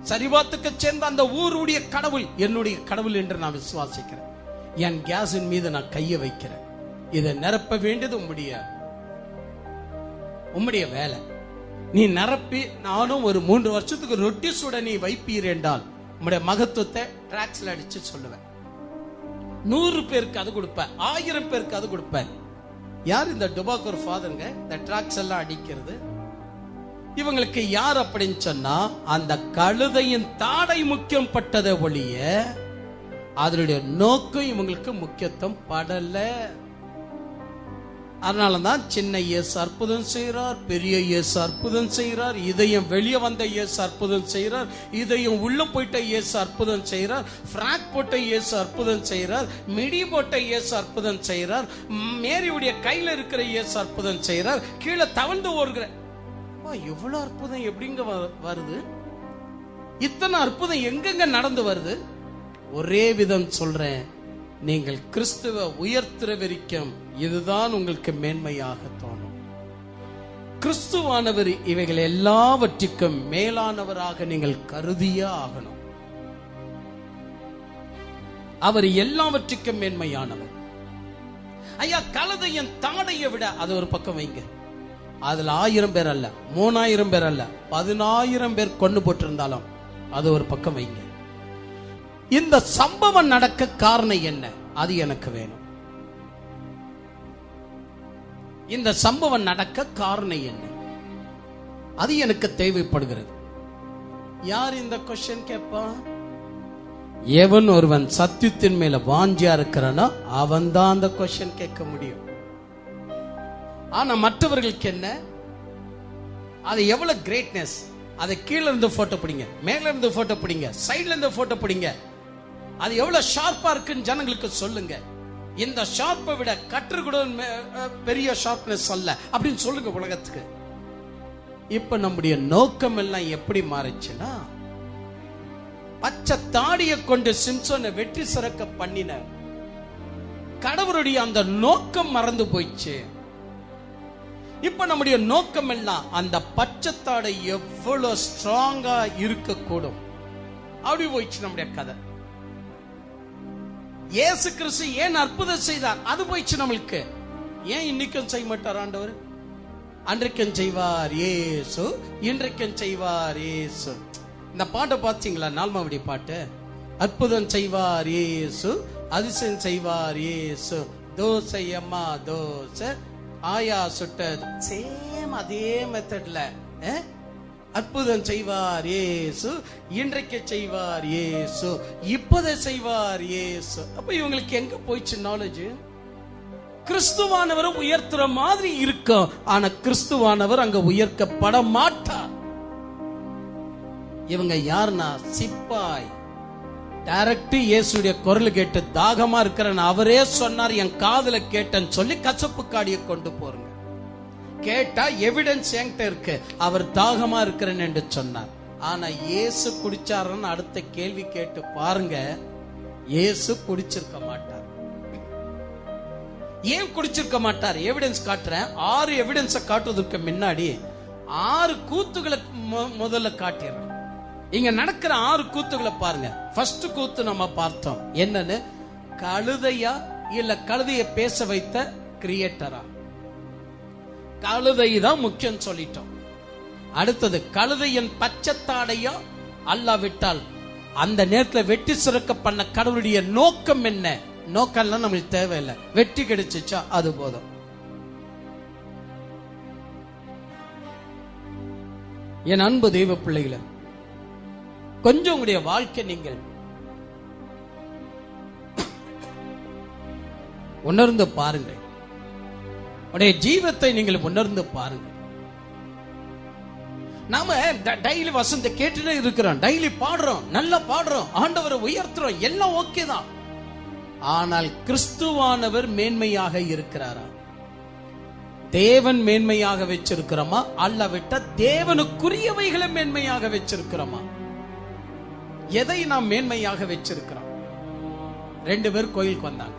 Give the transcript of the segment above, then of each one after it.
சரிபாத்துக்கு சேர்ந்த அந்த ஊருடைய கடவுள் என்னுடைய கடவுள் என்று நான் விசுவாசிக்கிறேன். என் கேஸின் மீது நான் கையை வைக்கிறேன். இதை நிரப்ப வேண்டியது உம்முடைய வேலை. நீ நிரப்பி நானும் ஒரு 3 வருஷத்துக்கு ரொட்டி சுட நீ வைப்பீர் என்றால் உம்முடைய மகத்துவத்தை டிராக்ஸ்ல அடிச்சு சொல்லுவேன். 100 பேருக்கு அது கொடுப்பேன், 1000 பேருக்கு அது கொடுப்பேன். யார் இந்த டுபாக்கூர் ஃபாதருங்க இந்த டிராக்ஸ் எல்லாம் அடிக்கிறது? இவங்களுக்கு யார் அப்படின்னு சொன்னா அந்த கழுதையின் தாடை முக்கியம் பட்டதை ஒழிய அதனுடைய நோக்கம் இவங்களுக்கு முக்கியத்துவம் படல. அதனாலதான் சின்ன இயேசு அற்புதம் செய்யறார், பெரிய இயேசு அற்புதம் செய்யறார், இதயம் வெளியே வந்த இயேசு அற்புதம் செய்யறார், இதயம் உள்ள போயிட்ட இயேசு அற்புதம் செய்யறார், பிராக் போட்ட இயேசு அற்புதம் செய்யறார், மிடி போட்ட இயேசு அற்புதம் செய்யறார், மேரியுடைய கையில இருக்கிற இயேசு அற்புதம் செய்யறார், கீழே தவழ்ந்து ஓடுகிற இவ்வளவு அற்புதம் எப்படிங்க வருது? இத்தனை அற்புதம் எங்கெங்க நடந்து வருது? ஒரே விதம் சொல்றேன், நீங்கள் கிறிஸ்துவ உயர்த்துற வரைக்கும் இதுதான் உங்களுக்கு மேன்மையாக தோணும். கிறிஸ்துவானவர் இவைகள் எல்லாவற்றுக்கும் மேலானவராக நீங்கள் கருதியே ஆகணும். அவர் எல்லாவற்றுக்கும் மேன்மையானவர். ஐயா, கழுதையின் தாடையை விட அது ஒரு பக்கம் வைங்க. அதுல 1000 பேர் அல்ல, 3000 பேர் அல்ல, 10000 பேர் கொண்டு போட்டிருந்தாலும் அது ஒரு பக்கம் வைங்க. இந்த சம்பவம் நடக்க காரணம் என்ன? அது எனக்கு வேணும். இந்த சம்பவம் நடக்க காரணம் என்ன? அது எனக்கு தேவைப்படுகிறது. யார் இந்த கொஸ்டின் கேட்பா? எவன் ஒருவன் சத்தியத்தின் மேல வாஞ்சியா இருக்கிறானோ அவன் தான் அந்த கொஸ்டின் கேட்க முடியும். ஆனா மற்றவர்களுக்கு என்ன? அது எவ்வளவு கிரேட்னஸ். அதை கீழே இருந்து போட்டோ பிடிங்க, மேல இருந்து போட்டோ பிடிங்க, சைட்ல இருந்து போட்டோ பிடிங்க, அது எவ்வளவு ஷார்ப்பா இருக்குன்னு ஜனங்களுக்கு சொல்லுங்க. இந்த ஷார்ப்பை விட கற்று கூட பெரிய ஷார்ப்னஸ் அல்ல அப்படின்னு சொல்லுங்க உலகத்துக்கு. இப்ப நம்முடைய நோக்கம் எல்லாம் எப்படி மாறிச்சுன்னா, பச்சை தாடியை கொண்டு சிம்சோனை வெற்றி சிறக்க பண்ணின கடவுளுடைய அந்த நோக்கம் மறந்து போயிடுச்சு. இப்ப நம்முடைய நோக்கம் எல்லாம் அந்த பச்சைத்தாடை எவ்வளவு ஸ்ட்ராங்கா இருக்கக்கூடும் அப்படி போயிடுச்சு நம்முடைய கதை. இயேசு கிறிஸ்து ஏன் அற்புதம் செய்தார் அது போயிடுச்சு நம்மளுக்கு. ஏன் இன்னைக்கும் செய்ய மாட்டார் ஆண்டவர்? அன்றைக்கும் செய்வார் இயேசு, இன்றைக்கும் செய்வார் இயேசு. இந்த பாட்டை பார்த்தீங்களா? நால்மாவுடைய பாட்டு. அற்புதம் செய்வார் இயேசு, அதிசயம் செய்வார் இயேசு, தோசை அம்மா தோசை, ஆயா சுட்டது, சேம் அதே மெத்தட்ல அற்புதம் செய்வார் இயேசு, இன்றைக்கு செய்வார் இயேசு, இப்போதை செய்வார் இயேசு. அப்ப இவங்களுக்கு எங்க போயிடுச்சு நாலேஜ்? கிறிஸ்துவானவரும் உயர்த்துற மாதிரி இருக்கும், ஆனா கிறிஸ்துவானவர் அங்க உயர்த்தப்பட மாட்டார். இவங்க யாருன்னா சிப்பாய். டைரக்ட் இயேசுடைய குரல் கேட்டு தாகமா இருக்கிறேன்னு அவரே சொன்னார், என் காதுல கேட்டேன்னு சொல்லி கசப்பு காடியை கொண்டு போறங்க. கேட்டா எவிடன்ஸ் என்கிட்ட இருக்கு, அவர் தாகமா இருக்கிறேன்னு என்று சொன்னார். ஆனா இயேசு குடிச்சாருன்னு அடுத்த கேள்வி கேட்டு பாருங்க, இயேசு குடிச்சிருக்க மாட்டார். ஏன் குடிச்சிருக்க மாட்டார்? எவிடன்ஸ் காட்டுறேன். 6 எவிடன்ஸை காட்டுவதற்கு முன்னாடி 6 கூத்துகளை முதல்ல காட்டிடுறேன். இங்க நடக்கிற 6 கூத்துகளை பாருங்க. ஃபர்ஸ்ட் கூத்து நம்ம பார்த்தோம், என்னன்னு? கழுதையா இல்ல கழுதைய பேச வைத்த கிரியேட்டரா? கழுதை தான் முக்கியம் சொல்லிட்டோம். அடுத்தது கழுதையின் பச்சைத்தாடையா அல்லாவிட்டால் அந்த நேரத்தில் வெட்டி சிறக்க பண்ண கடவுளுடைய நோக்கம் என்ன? நோக்கம்லாம் நம்மளுக்கு தேவையில்லை, வெற்றி கிடைச்சிச்சா அது போதும். என் அன்பு தெய்வ பிள்ளைகளை, கொஞ்சம் உங்களுடைய வாழ்க்கை நீங்கள் உணர்ந்து பாருங்கள். உடைய ஜீவத்தை நீங்கள் உணர்ந்து பாருங்கள். நாம டெய்லி வசந்த கேட்டுட்டே இருக்கிறோம், டெய்லி பாடுறோம், நல்லா பாடுறோம், ஆண்டவரை உயர்த்துறோம், எல்லாம் ஓகே தான். ஆனால் கிறிஸ்துவானவர் மேன்மையாக இருக்கிறாரா? தேவன் மேன்மையாக வச்சிருக்கிறோமா? அல்லவிட்ட தேவனுக்குரியவைகளை மேன்மையாக வச்சிருக்கிறோமா? எதை நாம் மேன்மையாக வச்சிருக்கிறோம்? 2 பேர் கோயிலுக்கு வந்தாங்க.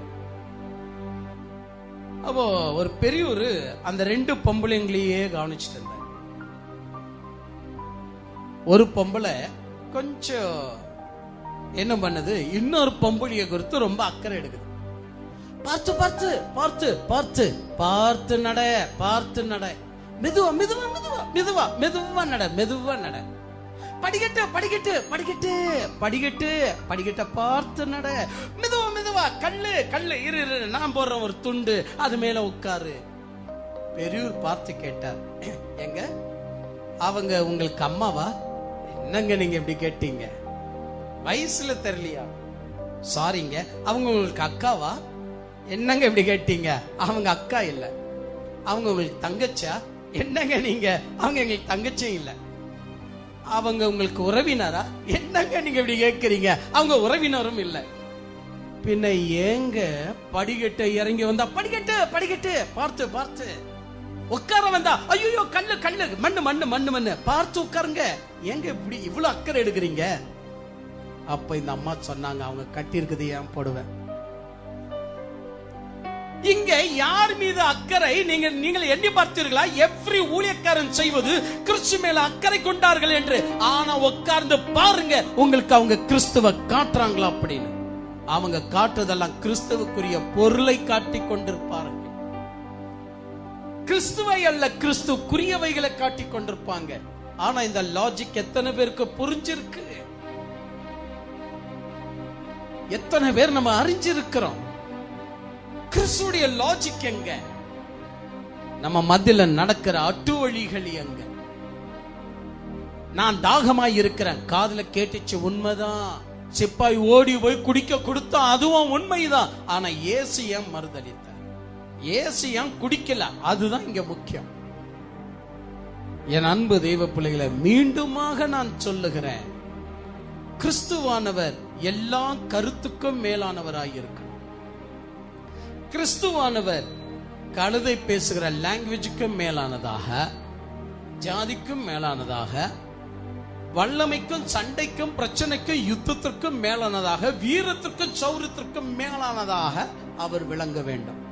அப்போ ஒரு பெரியவர் அந்த 2 பொம்பளைங்களையே கவனிச்சுட்டு இருந்தார். ஒரு பொம்பளை கொஞ்சம் என்ன பண்ணுது, இன்னொரு பொம்பளைய குறித்து ரொம்ப அக்கறை எடுக்குது. பார்த்து பார்த்து பார்த்து பார்த்து பார்த்து நட, பார்த்து நட, மெதுவா மெதுவா மெதுவா மெதுவா மெதுவா நட, மெதுவா நட, படிக்கட்டு படிக்கட்டு படிக்கட்டு படிக்கட்டு படிக்கட்ட பார்த்து நட, மெதுவா மெதுவா, கல்லு கல்லு, இரு இரு நான் போடுறேன் ஒரு துண்டு, அது மேல உட்காரு. பெரியவர் பார்த்து கேட்டார், எங்க அவங்க உங்களுக்கு அம்மாவா? என்னங்க நீங்க இப்படி கேட்டீங்க, வயசுல தெரியலையா? சாரிங்க. அவங்க உங்களுக்கு அக்காவா? என்னங்க இப்படி கேட்டீங்க, அவங்க அக்கா இல்ல. அவங்க உங்களுக்கு தங்கச்சா? என்னங்க நீங்க, அவங்க எங்களுக்கு தங்கச்சியும் இல்ல. அவங்க உங்களுக்கு உறவினரா? என்னங்க நீங்க இப்படி கேட்கறீங்க, அவங்க உறவினரும் இல்ல. பின்ன ஏங்க படிக்கட்டு இறங்கி வந்தா படிக்கட்டு படிக்கட்டு பார்த்து பார்த்து, உட்கார வந்தா ஐயோ கல்லு கல்லு, மண்ணு மண்ணு மண்ணு மண்ணு, பார்த்து உட்காருங்க, ஏங்க இப்படி இவ்வளவு அக்கறை எடுக்கிறீங்க? அப்ப இந்த அம்மா சொன்னாங்க, அவங்க கட்டி இருக்குது ஏன் போடுவேன். இங்க யார் மீது அக்கறை நீங்கள் எண்ணி பார்த்தீர்களா? எவ்ரி ஊழியக்காரன் செய்வது கிறிஸ்து மேல அக்கறை கொண்டார்கள் என்று. ஆனா உட்கார்ந்து பாருங்க, உங்களுக்கு அவங்க கிறிஸ்துவ காட்டுறாங்களா அப்படின்னு. அவங்க காட்டுறதெல்லாம் கிறிஸ்துவுக்குரிய பொருளை காட்டி கொண்டிருப்பார்கள். கிறிஸ்துவை அல்ல, கிறிஸ்துக்குரியவைகளை காட்டி கொண்டிருப்பாங்க. ஆனா இந்த லாஜிக் எத்தனை பேருக்கு புரிஞ்சிருக்கு? எத்தனை பேர் நம்ம அறிஞ்சிருக்கிறோம்? கிறிஸ்துடைய லாஜிக் எங்க? நம்ம மத்தியில நடக்கிற அட்டுவழிகள் எங்க? நான் தாகமாய் இருக்கிறேன், காதுல கேட்டுச்சு, உண்மைதான். சிப்பாய் ஓடி போய் குடிக்க கொடுத்தா அதுவும் உண்மைதான். ஆனா இயேசு ஏன் மறுதளித்தார்? இயேசு ஏன் குடிக்கல? அதுதான் இங்க முக்கியம். என் அன்பு தெய்வ பிள்ளைகளை, மீண்டுமாக நான் சொல்லுகிறேன், கிறிஸ்துவானவர் எல்லா கருத்துக்கும் மேலானவராய் இருக்கணும். கிறிஸ்துவானவர் கழுதை பேசுகிற லாங்குவேஜுக்கும் மேலானதாக, ஜாதிக்கும் மேலானதாக, வல்லமைக்கும் சண்டைக்கும் பிரச்சனைக்கும் யுத்தத்திற்கும் மேலானதாக, வீரத்திற்கும் சௌரியத்திற்கும் மேலானதாக அவர் விளங்க வேண்டும்.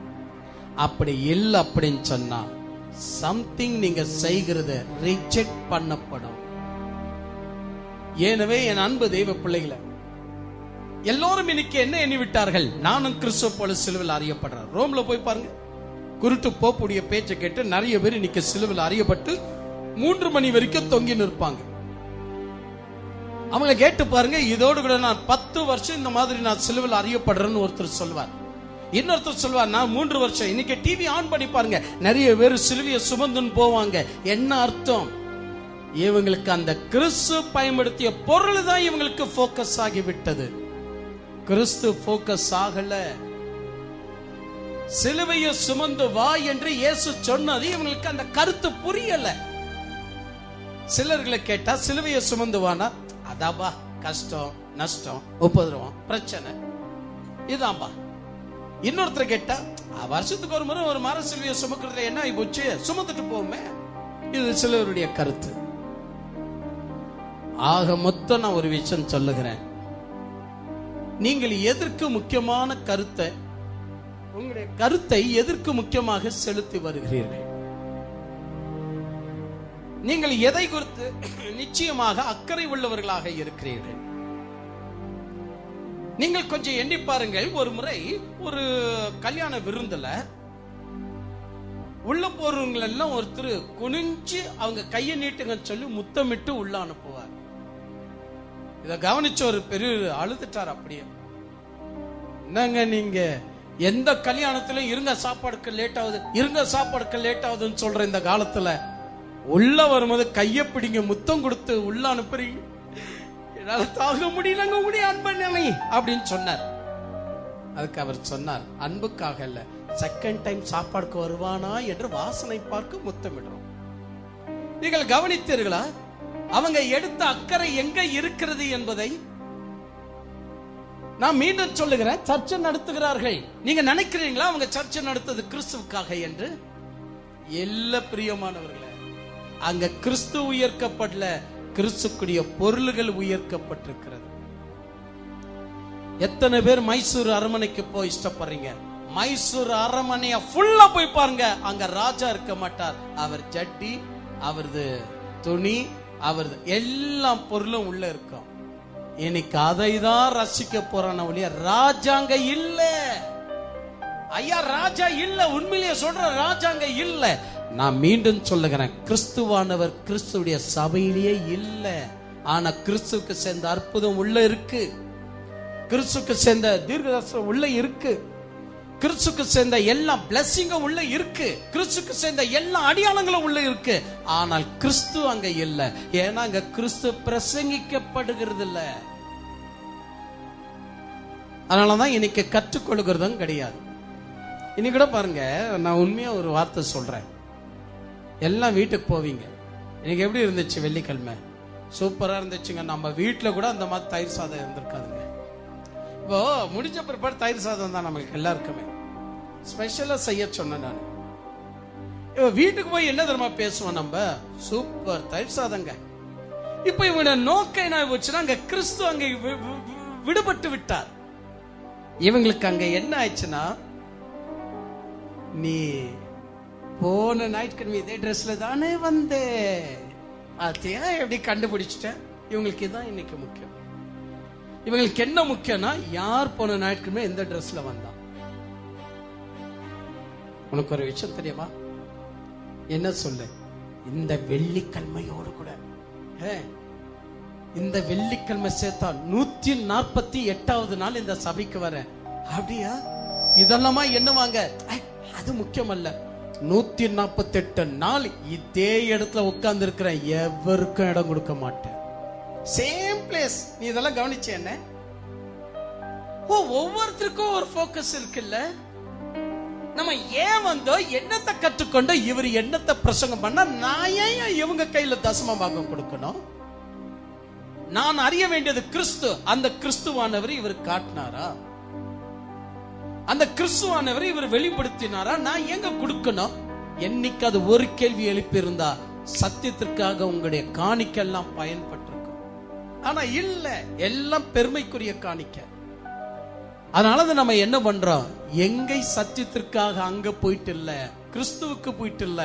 அப்படி இல்லை அப்படின்னு சொன்னா சம்திங் நீங்க செய்கிறத ரிஜெக்ட் பண்ணப்படும். எனவே என் அன்பு தெய்வ பிள்ளைகளை, எல்லோரும் இன்னைக்கு என்ன எண்ணி விட்டார்கள்? நானும் கிறிஸ்துவ போல சிலுவையில் அறியப்படுறேன். ரோம்ல போய் பாருங்க, குருட்டு போப்புடைய பேச்சை கேட்டு நிறைய பேர் இன்னைக்கு சிலுவையில் அறியப்பட்டு 3 மணி வரைக்கும் தொங்கி நிற்பாங்க. அவங்களை கேட்டு பாருங்க, இதோடு கூட நான் 10 வருஷம் இந்த மாதிரி நான் சிலுவையில் அறியப்படுறேன்னு ஒருத்தர் சொல்வார். இன்னொருத்தர் சொல்வார் நான் 3 வருஷம். இன்னைக்கு டிவி ஆன் பண்ணி பாருங்க, நிறைய பேர் சிலுவையை சுமந்துன்னு போவாங்க. என்ன அர்த்தம்? இவங்களுக்கு அந்த கிறிஸ்து பயன்படுத்திய பொருள் தான் இவங்களுக்கு போக்கஸ் ஆகிவிட்டது. கிறிஸ்து போக்கஸ் ஆகல. சிலுவையை சுமந்து வா என்று இயேசு சொன்னது இவங்களுக்கு அந்த கருத்து புரியல. சிலர்களை கேட்டா சிலுவையை சுமந்து வானா, அதாபா கஷ்டம் நஷ்டம் உபதிரவம் பிரச்சனை இதான்பா. இன்னொருத்தர் கேட்டா, வருஷத்துக்கு ஒரு முறை ஒரு மர சிலுவையை சுமக்கிறதுல என்ன ஆகி போச்சு, சுமந்துட்டு போமே. இது சிலருடைய கருத்து. ஆக மொத்தம் நான் ஒரு விஷயம் சொல்லுகிறேன், நீங்கள் எதற்கு முக்கியமான கருத்தை, உங்களுடைய கருத்தை எதற்கு முக்கியமாக செலுத்தி வருகிறீர்கள்? நீங்கள் எதை குறித்து நிச்சயமாக அக்கறை உள்ளவர்களாக இருக்கிறீர்கள்? நீங்கள் கொஞ்சம் எண்ணி பாருங்கள். ஒரு முறை ஒரு கல்யாண விருந்துல உள்ள போறவங்க எல்லாம் ஒருத்தர் குனிஞ்சு அவங்க கையை நீட்டுங்க சொல்லி முத்தமிட்டு உள்ள அனுப்புவார். இத கவனிச்ச ஒரு பெரிய அழுதுட்டார். அப்படியே, என்னங்க நீங்க எந்த கல்யாணத்திலும் இருங்க சாப்பாடுக்கு லேட் ஆகுது, இருங்க சாப்பாடுக்கு லேட் ஆகுதுன்னு சொல்ற இந்த காலத்துல உள்ள வரும்போது கையை பிடிங்க முத்தம் கொடுத்து உள்ள அனுப்புறீங்க, என்னால தாங்க முடியலங்க உங்களுடைய அன்பு நிலை அப்படின்னு சொன்னார். அதுக்கு அவர் சொன்னார், அன்புக்காக இல்ல, செகண்ட் டைம் சாப்பாடுக்கு வருவானா என்று வாசனை பார்க்க முத்தமிடுறோம். நீங்கள் கவனித்தீர்களா? அவங்க எடுத்த அக்கறை எங்க இருக்கிறது என்பதை நான் மீண்டும் சொல்லுகிறேன். சர்ச்சை நடத்துகிறார்கள். நீங்க நினைக்கிறீங்களா அவங்க சர்ச்சை நடத்தது கிறிஸ்துவுக்காக என்று? எல்லா பிரியமானவர்களே, அங்க கிறிஸ்து உயர்க்கப்படல, கிறிஸ்துக்குரிய பொருள்கள் உயர்க்கப்பட்டிருக்கிறது. எத்தனை பேர் மைசூர் அரண்மனைக்கு போய் இஷ்டப்படுறீங்க? மைசூர் அரண்மனைய ஃபுல்லா போய் பாருங்க, அங்க ராஜா இருக்க மாட்டார். அவர் ஜட்டி, அவரது துணி, அவர் எல்லா பொருளும் உள்ள இருக்கும். இன்னைக்கு அதை தான் ரசிக்க போறான ஒழிய ராஜாங்க இல்ல. ஐயா ராஜா இல்ல, உண்மையிலேயே சொல்ற ராஜாங்க இல்ல. நான் மீண்டும் சொல்லுகிறேன், கிறிஸ்துவானவர் கிறிஸ்துடைய சபையிலேயே இல்ல. ஆனா கிறிஸ்துவுக்கு சேர்ந்த அற்புதம் உள்ள இருக்கு, கிறிஸ்துவுக்கு சேர்ந்த தீர்க்கதரிசனம் உள்ள இருக்கு, கிறிஸ்துக்கு சேர்ந்த எல்லா பிளஸிங்கும் உள்ள இருக்கு, கிறிஸ்துக்கு சேர்ந்த எல்லா அடையாளங்களும் உள்ள இருக்கு. ஆனால் கிறிஸ்து அங்க இல்ல. ஏன்னா அங்க கிறிஸ்து பிரசங்கிக்கப்படுகிறது இல்ல. அதனாலதான் இன்னைக்கு கற்றுக்கொள்கிறதும் கிடையாது. இன்னைக்கு கூட பாருங்க, நான் உண்மையா ஒரு வார்த்தை சொல்றேன். எல்லாம் வீட்டுக்கு போவீங்க. இன்னைக்கு எப்படி இருந்துச்சு? வெள்ளிக்கிழமை சூப்பரா இருந்துச்சுங்க. நம்ம வீட்டுல கூட அந்த மாதிரி தயிர் சாதம் இருந்திருக்காதுங்க. இப்போ முடிஞ்ச பிற்பாடு தயிர் சாதம் தான் நம்மளுக்கு எல்லாருக்குமே ஸ்பெஷலா செய்ய சொன்னேன் நான். இப்போ வீட்டுக்கு போய் என்ன தெரியுமா பேசுவோம் நம்ம? சூப்பர் தயிர் சாதங்க. இப்ப இவங்க நோக்கம் என்ன ஆயிடுச்சுன்னா, அங்க கிறிஸ்து அங்க விடுபட்டு விட்டார். இவங்களுக்கு அங்க என்ன ஆயிடுச்சுன்னா, நீ போன ஞாயிற்றுக்கிழமை இதே ட்ரெஸ்ல தானே வந்தே, அதையா எப்படி கண்டுபிடிச்சிட்டேன்? இவங்களுக்கு இதான் இன்னைக்கு முக்கியம். இவங்களுக்கு என்ன முக்கியம்னா, யார் போன ஞாயிற்றுக்கிழமை எந்த ட்ரெஸ்ல வந்தான். உனக்கு ஒரு விஷயம் தெரியுமா? என்ன சொல்லு, இந்த வெள்ளிக்கிழமையோடு கூட இந்த வெள்ளிக்கிழமை சேர்த்தா 148வது நாள் இந்த சபைக்கு வர. அப்படியா? இதெல்லாமா என்னவாங்க? அது முக்கியம் அல்ல. 148 நாள் இதே இடத்துல உட்கார்ந்து இருக்கிற எவருக்கும் இடம் கொடுக்க மாட்டேன். Same place. நீ இதெல்லாம் கவனிச்ச என்ன? ஒவ்வொருத்தருக்கும் ஒரு போக்கஸ் இருக்குல்ல. நம்ம ஏன் வந்தோ, என்னத்தை கற்றுக்கொண்டோ, இவர் என்னத்தை பிரசங்கம் பண்ணா, நான் ஏன் இவங்க கையில தசம பாகம் கொடுக்கணும்? நான் அறிய வேண்டியது கிறிஸ்து. அந்த கிறிஸ்துவானவர் இவர் காட்டினாரா? அந்த கிறிஸ்துவானவர் இவர் வெளிப்படுத்தினாரா? நான் எங்க கொடுக்கணும்? என்னைக்கு அது ஒரு கேள்வி எழுப்பி இருந்தா சத்தியத்திற்காக உங்களுடைய காணிக்கெல்லாம் பயன்பட்டிருக்கும். ஆனா இல்ல, எல்லாம் பெருமைக்குரிய காணிக்க. அதனால நம்ம என்ன பண்றோம்? எங்கை சத்தியத்திற்காக அங்க போயிட்டு இல்ல, கிறிஸ்துவுக்கு போயிட்டு இல்ல,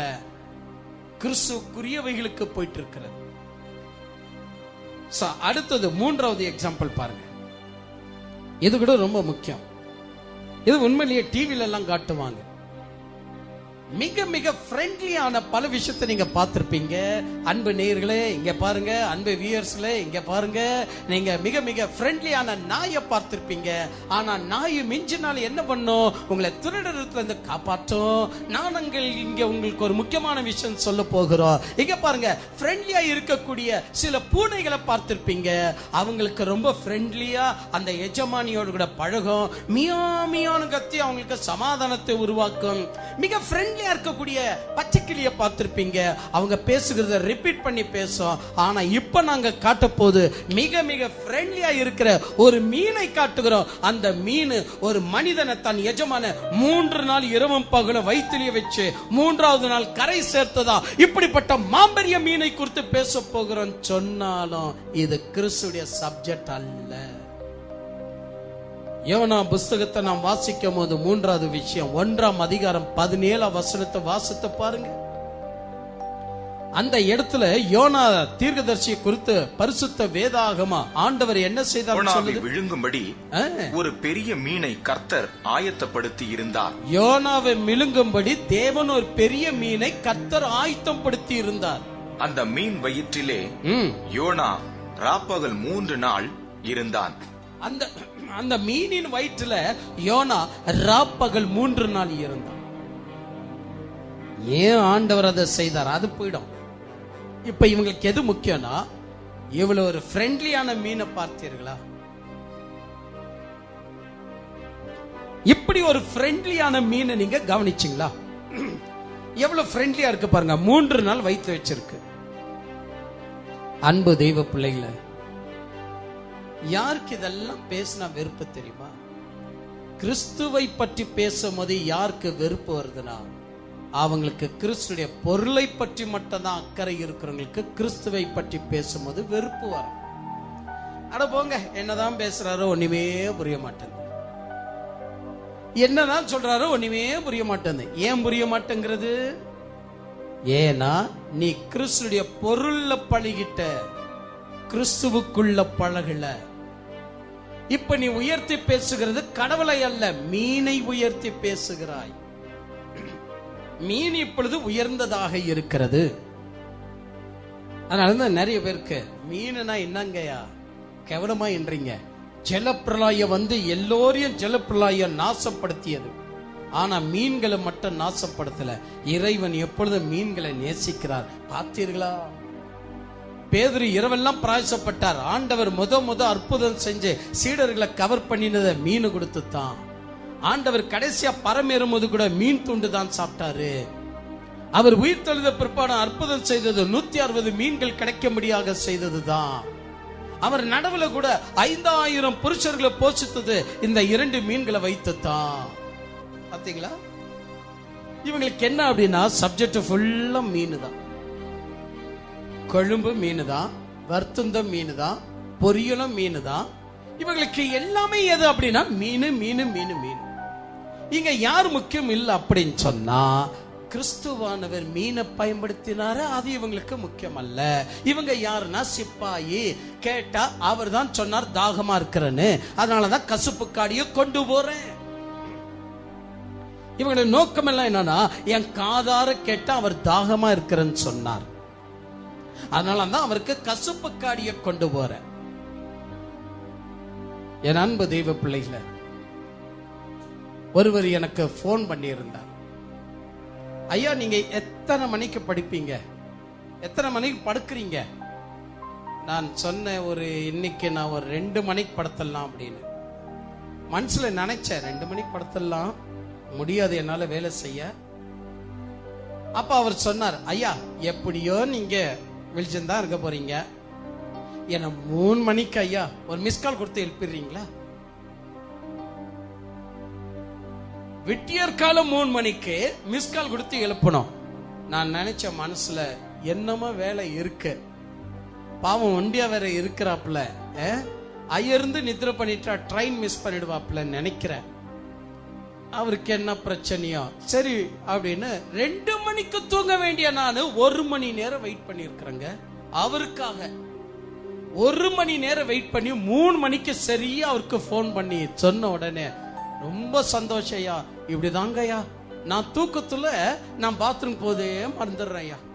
கிறிஸ்துவுக்குரியவைகளுக்கு போயிட்டு இருக்கிறது. அடுத்தது 3வது எக்ஸாம்பிள் பாருங்க. இது கூட ரொம்ப முக்கியம். இது உண்மையிலேயே டிவில எல்லாம் காட்டுவாங்க. மிக மிக ஃப்ரெண்ட்லியான பல விஷயத்தை நீங்க பார்த்திருப்பீங்க. அன்பு நேயர்களே இங்க பாருங்க, அன்பு வியூயர்ஸ்களே இங்க பாருங்க, நீங்க மிக மிக ஃப்ரெண்ட்லியான நாயை பார்த்திருப்பீங்க. ஆனா நாய் மிஞ்சினால் என்ன பண்ணும்? உங்களை திருடத்துல இருந்து காப்பாற்றும். நாங்கள் இங்க உங்களுக்கு ஒரு முக்கியமான விஷயம் சொல்ல போகிறோம். இங்க பாருங்க, ஃப்ரெண்ட்லியா இருக்கக்கூடிய சில பூனைகளை பார்த்திருப்பீங்க. அவங்களுக்கு ரொம்ப ஃப்ரெண்ட்லியா அந்த எஜமானியோடு கூட பழகும். மியா மியானு கத்தி அவங்களுக்கு சமாதானத்தை உருவாக்கும். மிக ஃப்ரெண்ட்லி இருக்கக்கூடிய பச்சைக்கிளிய பார்த்திருப்பீங்க. அவங்க பேசுகிறத ரிப்பீட் பண்ணி பேசும். ஆனா இப்ப நாங்க காட்ட போது மிக மிக ஃப்ரெண்ட்லியா இருக்கிற ஒரு மீனை காட்டுகிறோம். அந்த மீன் ஒரு மனிதனை தன் எஜமான 3 நாள் இரவும் பகலும் வயிற்றிலே வச்சு 3வது நாள் கரை சேர்த்ததா. இப்படிப்பட்ட மாம்பெரிய மீனை குறித்து பேச போகிறோம். சொன்னாலும் இது கிறிஸ்துடைய சப்ஜெக்ட் அல்ல. யோனா புஸ்தகத்தை நாம் வாசிக்கும் போது 3வது விஷயம், 1ஆம் அதிகாரம் 17ஆம் வசனத்தை வாசித்து பாருங்க. அந்த இடத்துல யோனா தீர்க்கதரிசியை குறித்து பரிசுத்த வேதாகமா ஆண்டவர் என்ன செய்தார்? விழுங்கும்படி ஒரு பெரிய மீனை கர்த்தர் ஆயத்தப்படுத்தி இருந்தார். யோனாவை விழுங்கும்படி தேவன் ஒரு பெரிய மீனை கர்த்தர் ஆயத்தப்படுத்தி இருந்தார். அந்த மீன் வயிற்றிலே யோனா ராப்பகல் 3 நாள் இருந்தான். அந்த மீனின் வயிற்றுல யோனா ராப்பகல் 3 நாள் இருந்தான். ஏன் ஆண்டவர் அதை செய்தார்? அது போயிடும். இப்ப இவங்களுக்கு எது முக்கியம்னா, இவ்வளவு ஒரு ஃப்ரெண்ட்லியான மீனை பார்த்தீர்களா? இப்படி ஒரு ஃப்ரெண்ட்லியான மீனை நீங்க கவனிச்சீங்களா? எவ்வளவு ஃப்ரெண்ட்லியா இருக்கு பாருங்க. 3 நாள் வயிற்று வச்சிருக்கு. அன்பு தெய்வ பிள்ளைகளை, யாருக்கு இதெல்லாம் பேசினா வெறுப்பு தெரியுமா? கிறிஸ்துவை பற்றி பேசும்போது யாருக்கு வெறுப்பு வருதுன்னா, அவங்களுக்கு கிறிஸ்துடைய பொருளை பற்றி மட்டும்தான் அக்கறை இருக்கிறவங்களுக்கு கிறிஸ்துவை பற்றி பேசும்போது வெறுப்பு வரும். அட போங்க, என்னதான் பேசுறாரோ ஒண்ணுமே புரிய மாட்டேங்குது, என்னதான் சொல்றாரோ ஒண்ணுமே புரிய மாட்டேங்குது. ஏன் புரிய மாட்டேங்கிறது? ஏன்னா நீ கிறிஸ்துடைய பொருள்ல பழகிட்ட, கிறிஸ்துவுக்குள்ள பழகல. இப்ப நீ உயர்த்தி பேசுகிறது கடவுளை அல்ல, மீனை உயர்த்தி பேசுகிறாய். மீன் இப்பொழுது உயர்ந்ததாக இருக்கிறது. அதனால நிறைய பேருக்கு மீனா என்னங்கயா கேவலமா என்றீங்க. ஜலப்பிரளயம் வந்து எல்லோரையும் ஜலப்பிரளயம் நாசப்படுத்தியது. ஆனா மீன்களை மட்டும் நாசப்படுத்தல. இறைவன் எப்பொழுதும் மீன்களை நேசிக்கிறார். பார்த்தீர்களா? பேதுரு இரவெல்லாம் பிராயசப்பட்டார். ஆண்டவர் முத அற்புதம் செஞ்சு சீடர்களை கவர் பண்ணினதை மீன் கொடுத்து தான். ஆண்டவர் கடைசியா பரமேறும்போது கூட மீன் துண்டு தான் சாப்பிட்டாரு. அவர் உயிர் தெழுத பிற்பாடு அற்புதம் செய்தது 160 மீன்கள் கிடைக்கும்படியாக செய்ததுதான். அவர் நடுவுல கூட 5000 புருஷர்களை போஷித்தது இந்த 2 மீன்களை வைத்து தான். பாத்தீங்களா? இவங்களுக்கு என்ன அப்படின்னா சப்ஜெக்ட் ஃபுல்லா மீன் தான். கொழும்பு மீன் தான், வர்த்தந்தம் மீன் தான், பொரியலும் மீன் தான். இவங்களுக்கு எல்லாமே எது அப்படின்னா மீன் மீன் மீன் மீன். இங்க யார் முக்கியம் இல்லை அப்படின்னு சொன்னா, கிறிஸ்துவானவர் மீனை பயன்படுத்தினாரு, அது இவங்களுக்கு முக்கியம் அல்ல. இவங்க யாருன்னா சிப்பாயி. கேட்டா அவர் தான் சொன்னார் தாகமா இருக்கிறேன்னு, அதனாலதான் கசுப்பு காடியை கொண்டு போறேன். இவங்களுடைய நோக்கம் எல்லாம் என்னன்னா, என் காதார கேட்டா அவர் தாகமா இருக்கிறேன்னு சொன்னார், அதனாலதான் அவருக்கு கசுப்பு காடியை கொண்டு போறேன். என் அன்பு தெய்வ பிள்ளைகளை, ஒருவர் எனக்கு போன் பண்ணி இருந்தார். ஐயா, நீங்க எத்தனை மணிக்கு படிப்பீங்க, எத்தனை மணிக்கு படுக்கிறீங்க? நான் சொன்ன இன்னைக்கு நான் ஒரு 2 மணிக்கு படுத்தலாம் அப்படின்னு மனசுல நினைச்சேன். 2 மணிக்கு படுத்தலாம் முடியாது, என்னால வேலை செய்ய. அப்ப அவர் சொன்னார், ஐயா எப்படியோ நீங்க விழிச்சுதான் இருக்க போறீங்க, என்ன 3 மணிக்கு ஐயா ஒரு மிஸ்கால் கொடுத்து எழுப்பிடுறீங்களா? விட்டியர் காலம் 3 மணிக்கு மிஸ்கால் கொடுத்து எழுப்பணும். நான் நினைச்ச மனசுல என்னமா வேலை இருக்கு, பாவம் ஒண்டியா வேற இருக்கிறாப்ல, அயர்ந்து நித்திர பண்ணிட்டா ட்ரெயின் மிஸ் பண்ணிடுவாப்ல நினைக்கிறேன். அவருக்கு என்ன பிரச்சனையோ சரி அப்படின்னு 2 மணிக்கு தூங்க வேண்டிய நானு 1 மணி நேரம் வெயிட் பண்ணி இருக்கிறேங்க அவருக்காக. 1 மணி நேரம் வெயிட் பண்ணி 3 மணிக்கு சரியா அவருக்கு போன் பண்ணி சொன்ன உடனே ரொம்ப சந்தோஷம் ஐயா. இப்படிதாங்க ஐயா, நான் தூக்கத்துல நான் பாத்ரூம் போதே மறந்துடுறேன்.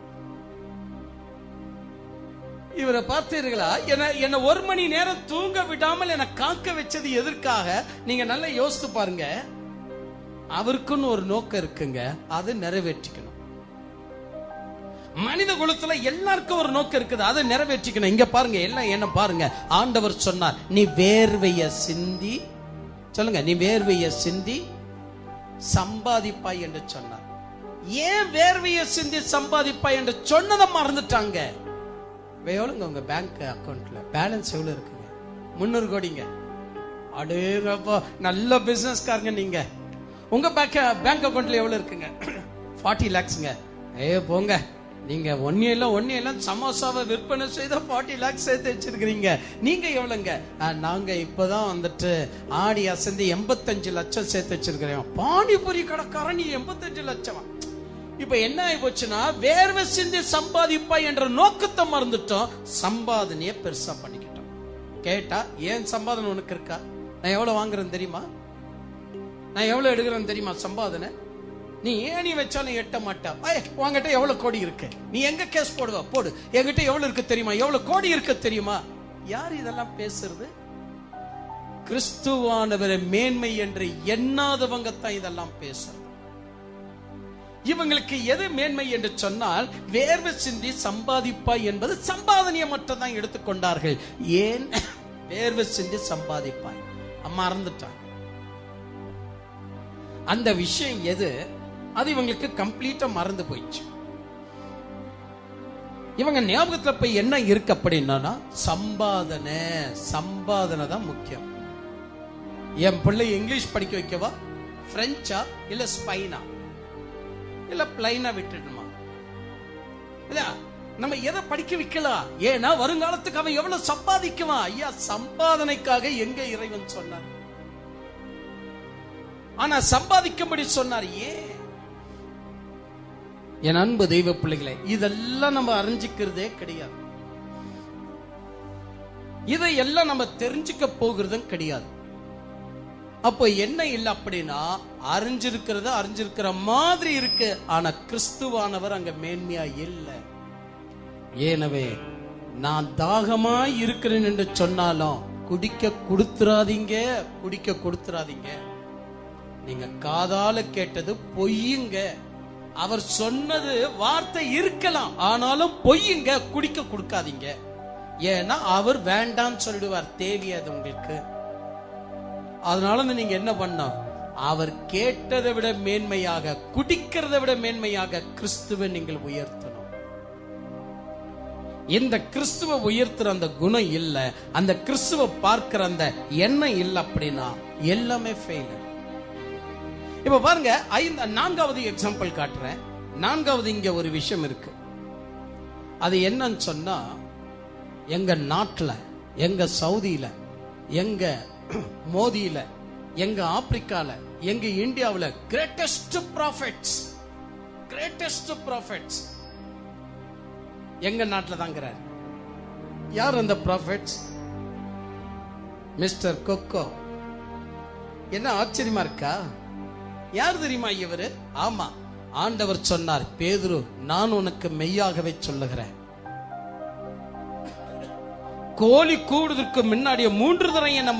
இவரை பார்த்தீர்களா? என்ன 1 மணி நேரம் தூங்க விடாமல் என்ன காக்க வச்சது எதற்காக? நீங்க நல்லா யோசித்து பாருங்க. அவருக்குன்னு ஒரு நோக்கம் இருக்குங்க, அதை நிறைவேற்றிக்கணும். மனித குலத்துல எல்லாருக்கும் ஒரு நோக்கம் இருக்குது, அதை நிறைவேற்றிக்கணும். இங்க பாருங்க, எல்லாம் என்ன பாருங்க, ஆண்டவர் சொன்னார், நீ வேர்வைய சிந்தி, சொல்லுங்க, நீ வேர்வைய சிந்தி சம்பாதிப்பாய் என்று சொன்னார். ஏன் வேர்வைய சிந்தி சம்பாதிப்பாய் என்று சொன்னதை மறந்துட்டாங்க. எவ்வளவுங்க உங்க பேங்க் அக்கௌண்ட்ல பேலன்ஸ் எவ்வளவு இருக்குங்க? 300 கோடிங்க. அடேங்கப்பா, நல்ல பிசினஸ்காரங்க நீங்க. உங்க பேங்க் அக்கௌண்ட்ல எவ்வளவு இருக்குங்க? 40 lakhsங்க. போங்க, நீங்க ஒன்னியெல்லாம் சமோசாவை விற்பனை செய்த 40 lakhs சேர்த்து வச்சிருக்கீங்க. நீங்க எவ்வளவுங்க? நாங்க இப்பதான் வந்துட்டு ஆடி அசந்து 85 லட்சம் சேர்த்து வச்சிருக்கிறோம். பானிபுரி கடைக்காரன் நீ 85 லட்சம். இப்ப என்ன ஆகி போச்சுன்னா, வேர்வை சிந்தி சம்பாதிப்பா என்ற நோக்கத்தை மறந்துட்டோம், சம்பாதனைய பெருசா பண்ணிக்கிட்டோம். கேட்டா ஏன் சம்பாதனை உனக்கு இருக்கா? நான் எவ்வளவு வாங்குறேன் தெரியுமா? நான் எவ்வளவு எடுக்கிறேன் தெரியுமா சம்பாதனை? நீ ஏணி வச்சாலும் எட்ட மாட்டா. உங்ககிட்ட எவ்வளவு கோடி இருக்கு, நீ எங்க கேஸ் போடுவா போடு. என்கிட்ட எவ்வளவு இருக்கு தெரியுமா, எவ்வளவு கோடி இருக்கு தெரியுமா? யார் இதெல்லாம் பேசுறது? கிறிஸ்துவானவரை மேன்மை என்று எண்ணாதவங்க தான் இதெல்லாம் பேசுறது. இவங்களுக்கு எது மேன்மை என்று சொன்னால், வேர்வை சிந்தி சம்பாதிப்பாய் என்பது சம்பாதனையை மட்டும் தான் எடுத்துக்கொண்டார்கள். ஏன் வேர்வை சிந்தி சம்பாதிப்பாய் மறந்துட்டாங்க. அந்த விஷயம் எது, அது இவங்களுக்கு கம்ப்ளீட்டா மறந்து போயிடுச்சு. இவங்க ஞாபகத்துல போய் என்ன இருக்கு அப்படின்னா, சம்பாதனை தான் முக்கியம். என் பிள்ளை இங்கிலீஷ் படிக்க வைக்கவா, பிரெஞ்சா இல்ல ஸ்பெயினா இல்ல பிளைனா விட்டுடுமா? இல்ல நம்ம எதை படிக்க வைக்கலாம்? ஏன்னா வருங்காலத்துக்கு அவன் எவ்வளவு சம்பாதிக்குவான். ஐயா, சம்பாதனைக்காக எங்க இறைவன் சொன்னார்? ஆனா சம்பாதிக்கும்படி சொன்னார். ஏன் என் அன்பு தெய்வ பிள்ளைகளை, இதெல்லாம் நம்ம அறிஞ்சிக்கிறதே கிடையாது. இதையெல்லாம் நம்ம தெரிஞ்சுக்க போகிறதும் கிடையாது. அப்போ என்ன இல்லை அப்படின்னா, அறிஞ்சிருக்கிற மாதிரி இருக்கு, ஆனா கிறிஸ்துவானவர் அங்க மேன்மையா இல்லை. எனவே நான் தாகமாய் இருக்கிறேன் என்று சொன்னாலும் குடிக்க கொடுத்துறாதீங்க. நீங்க காதால கேட்டது பொய்யுங்க. அவர் சொன்னது வார்த்தை இருக்கலாம், ஆனாலும் பொய்யுங்க, குடிக்க கொடுக்காதீங்க. ஏன்னா அவர் வேண்டான்னு சொல்லிடுவார், தேவையாது உங்களுக்கு. அதனால நீங்க என்ன பண்ணணும், அவர் கேட்டதை விட மேன்மையாக, குடிக்கிறதை விட மேன்மையாக கிறிஸ்துவை நீங்கள் உயர்த்தணும். இந்த கிறிஸ்துவ உயர்த்துற அந்த குணம் இல்ல, அந்த கிறிஸ்துவ பார்க்கிற அந்த எண்ணம் இல்ல அப்படின்னா எல்லாமே ஃபெயிலர். இப்ப பாருங்க, 4வது எக்ஸாம்பிள் காட்டுறேன். 4வது இங்க ஒரு விஷயம் இருக்கு. அது என்னன்னு சொன்னா, எங்க நாட்டுல, எங்க சவுதியில, எங்க மோதியில, எங்க ஆப்பிரிக்கால, எங்க இந்தியாவுல கிரேட்டஸ்ட் ப்ராஃபிட்ஸ் எங்க நாட்டில் தாங்கிறார். யார் அந்த ப்ராஃபிட்ஸ்? மிஸ்டர் கொக்கோ. என்ன ஆச்சரியமா இருக்கா? யார் தெரியுமா இவரு? ஆமா, ஆண்டவர் சொன்னார், பேதுரு நான் உனக்கு மெய்யாகவே சொல்லுகிறேன், கோழி கூடுதற்கு முன்னாடியே 3 தடவை என்ன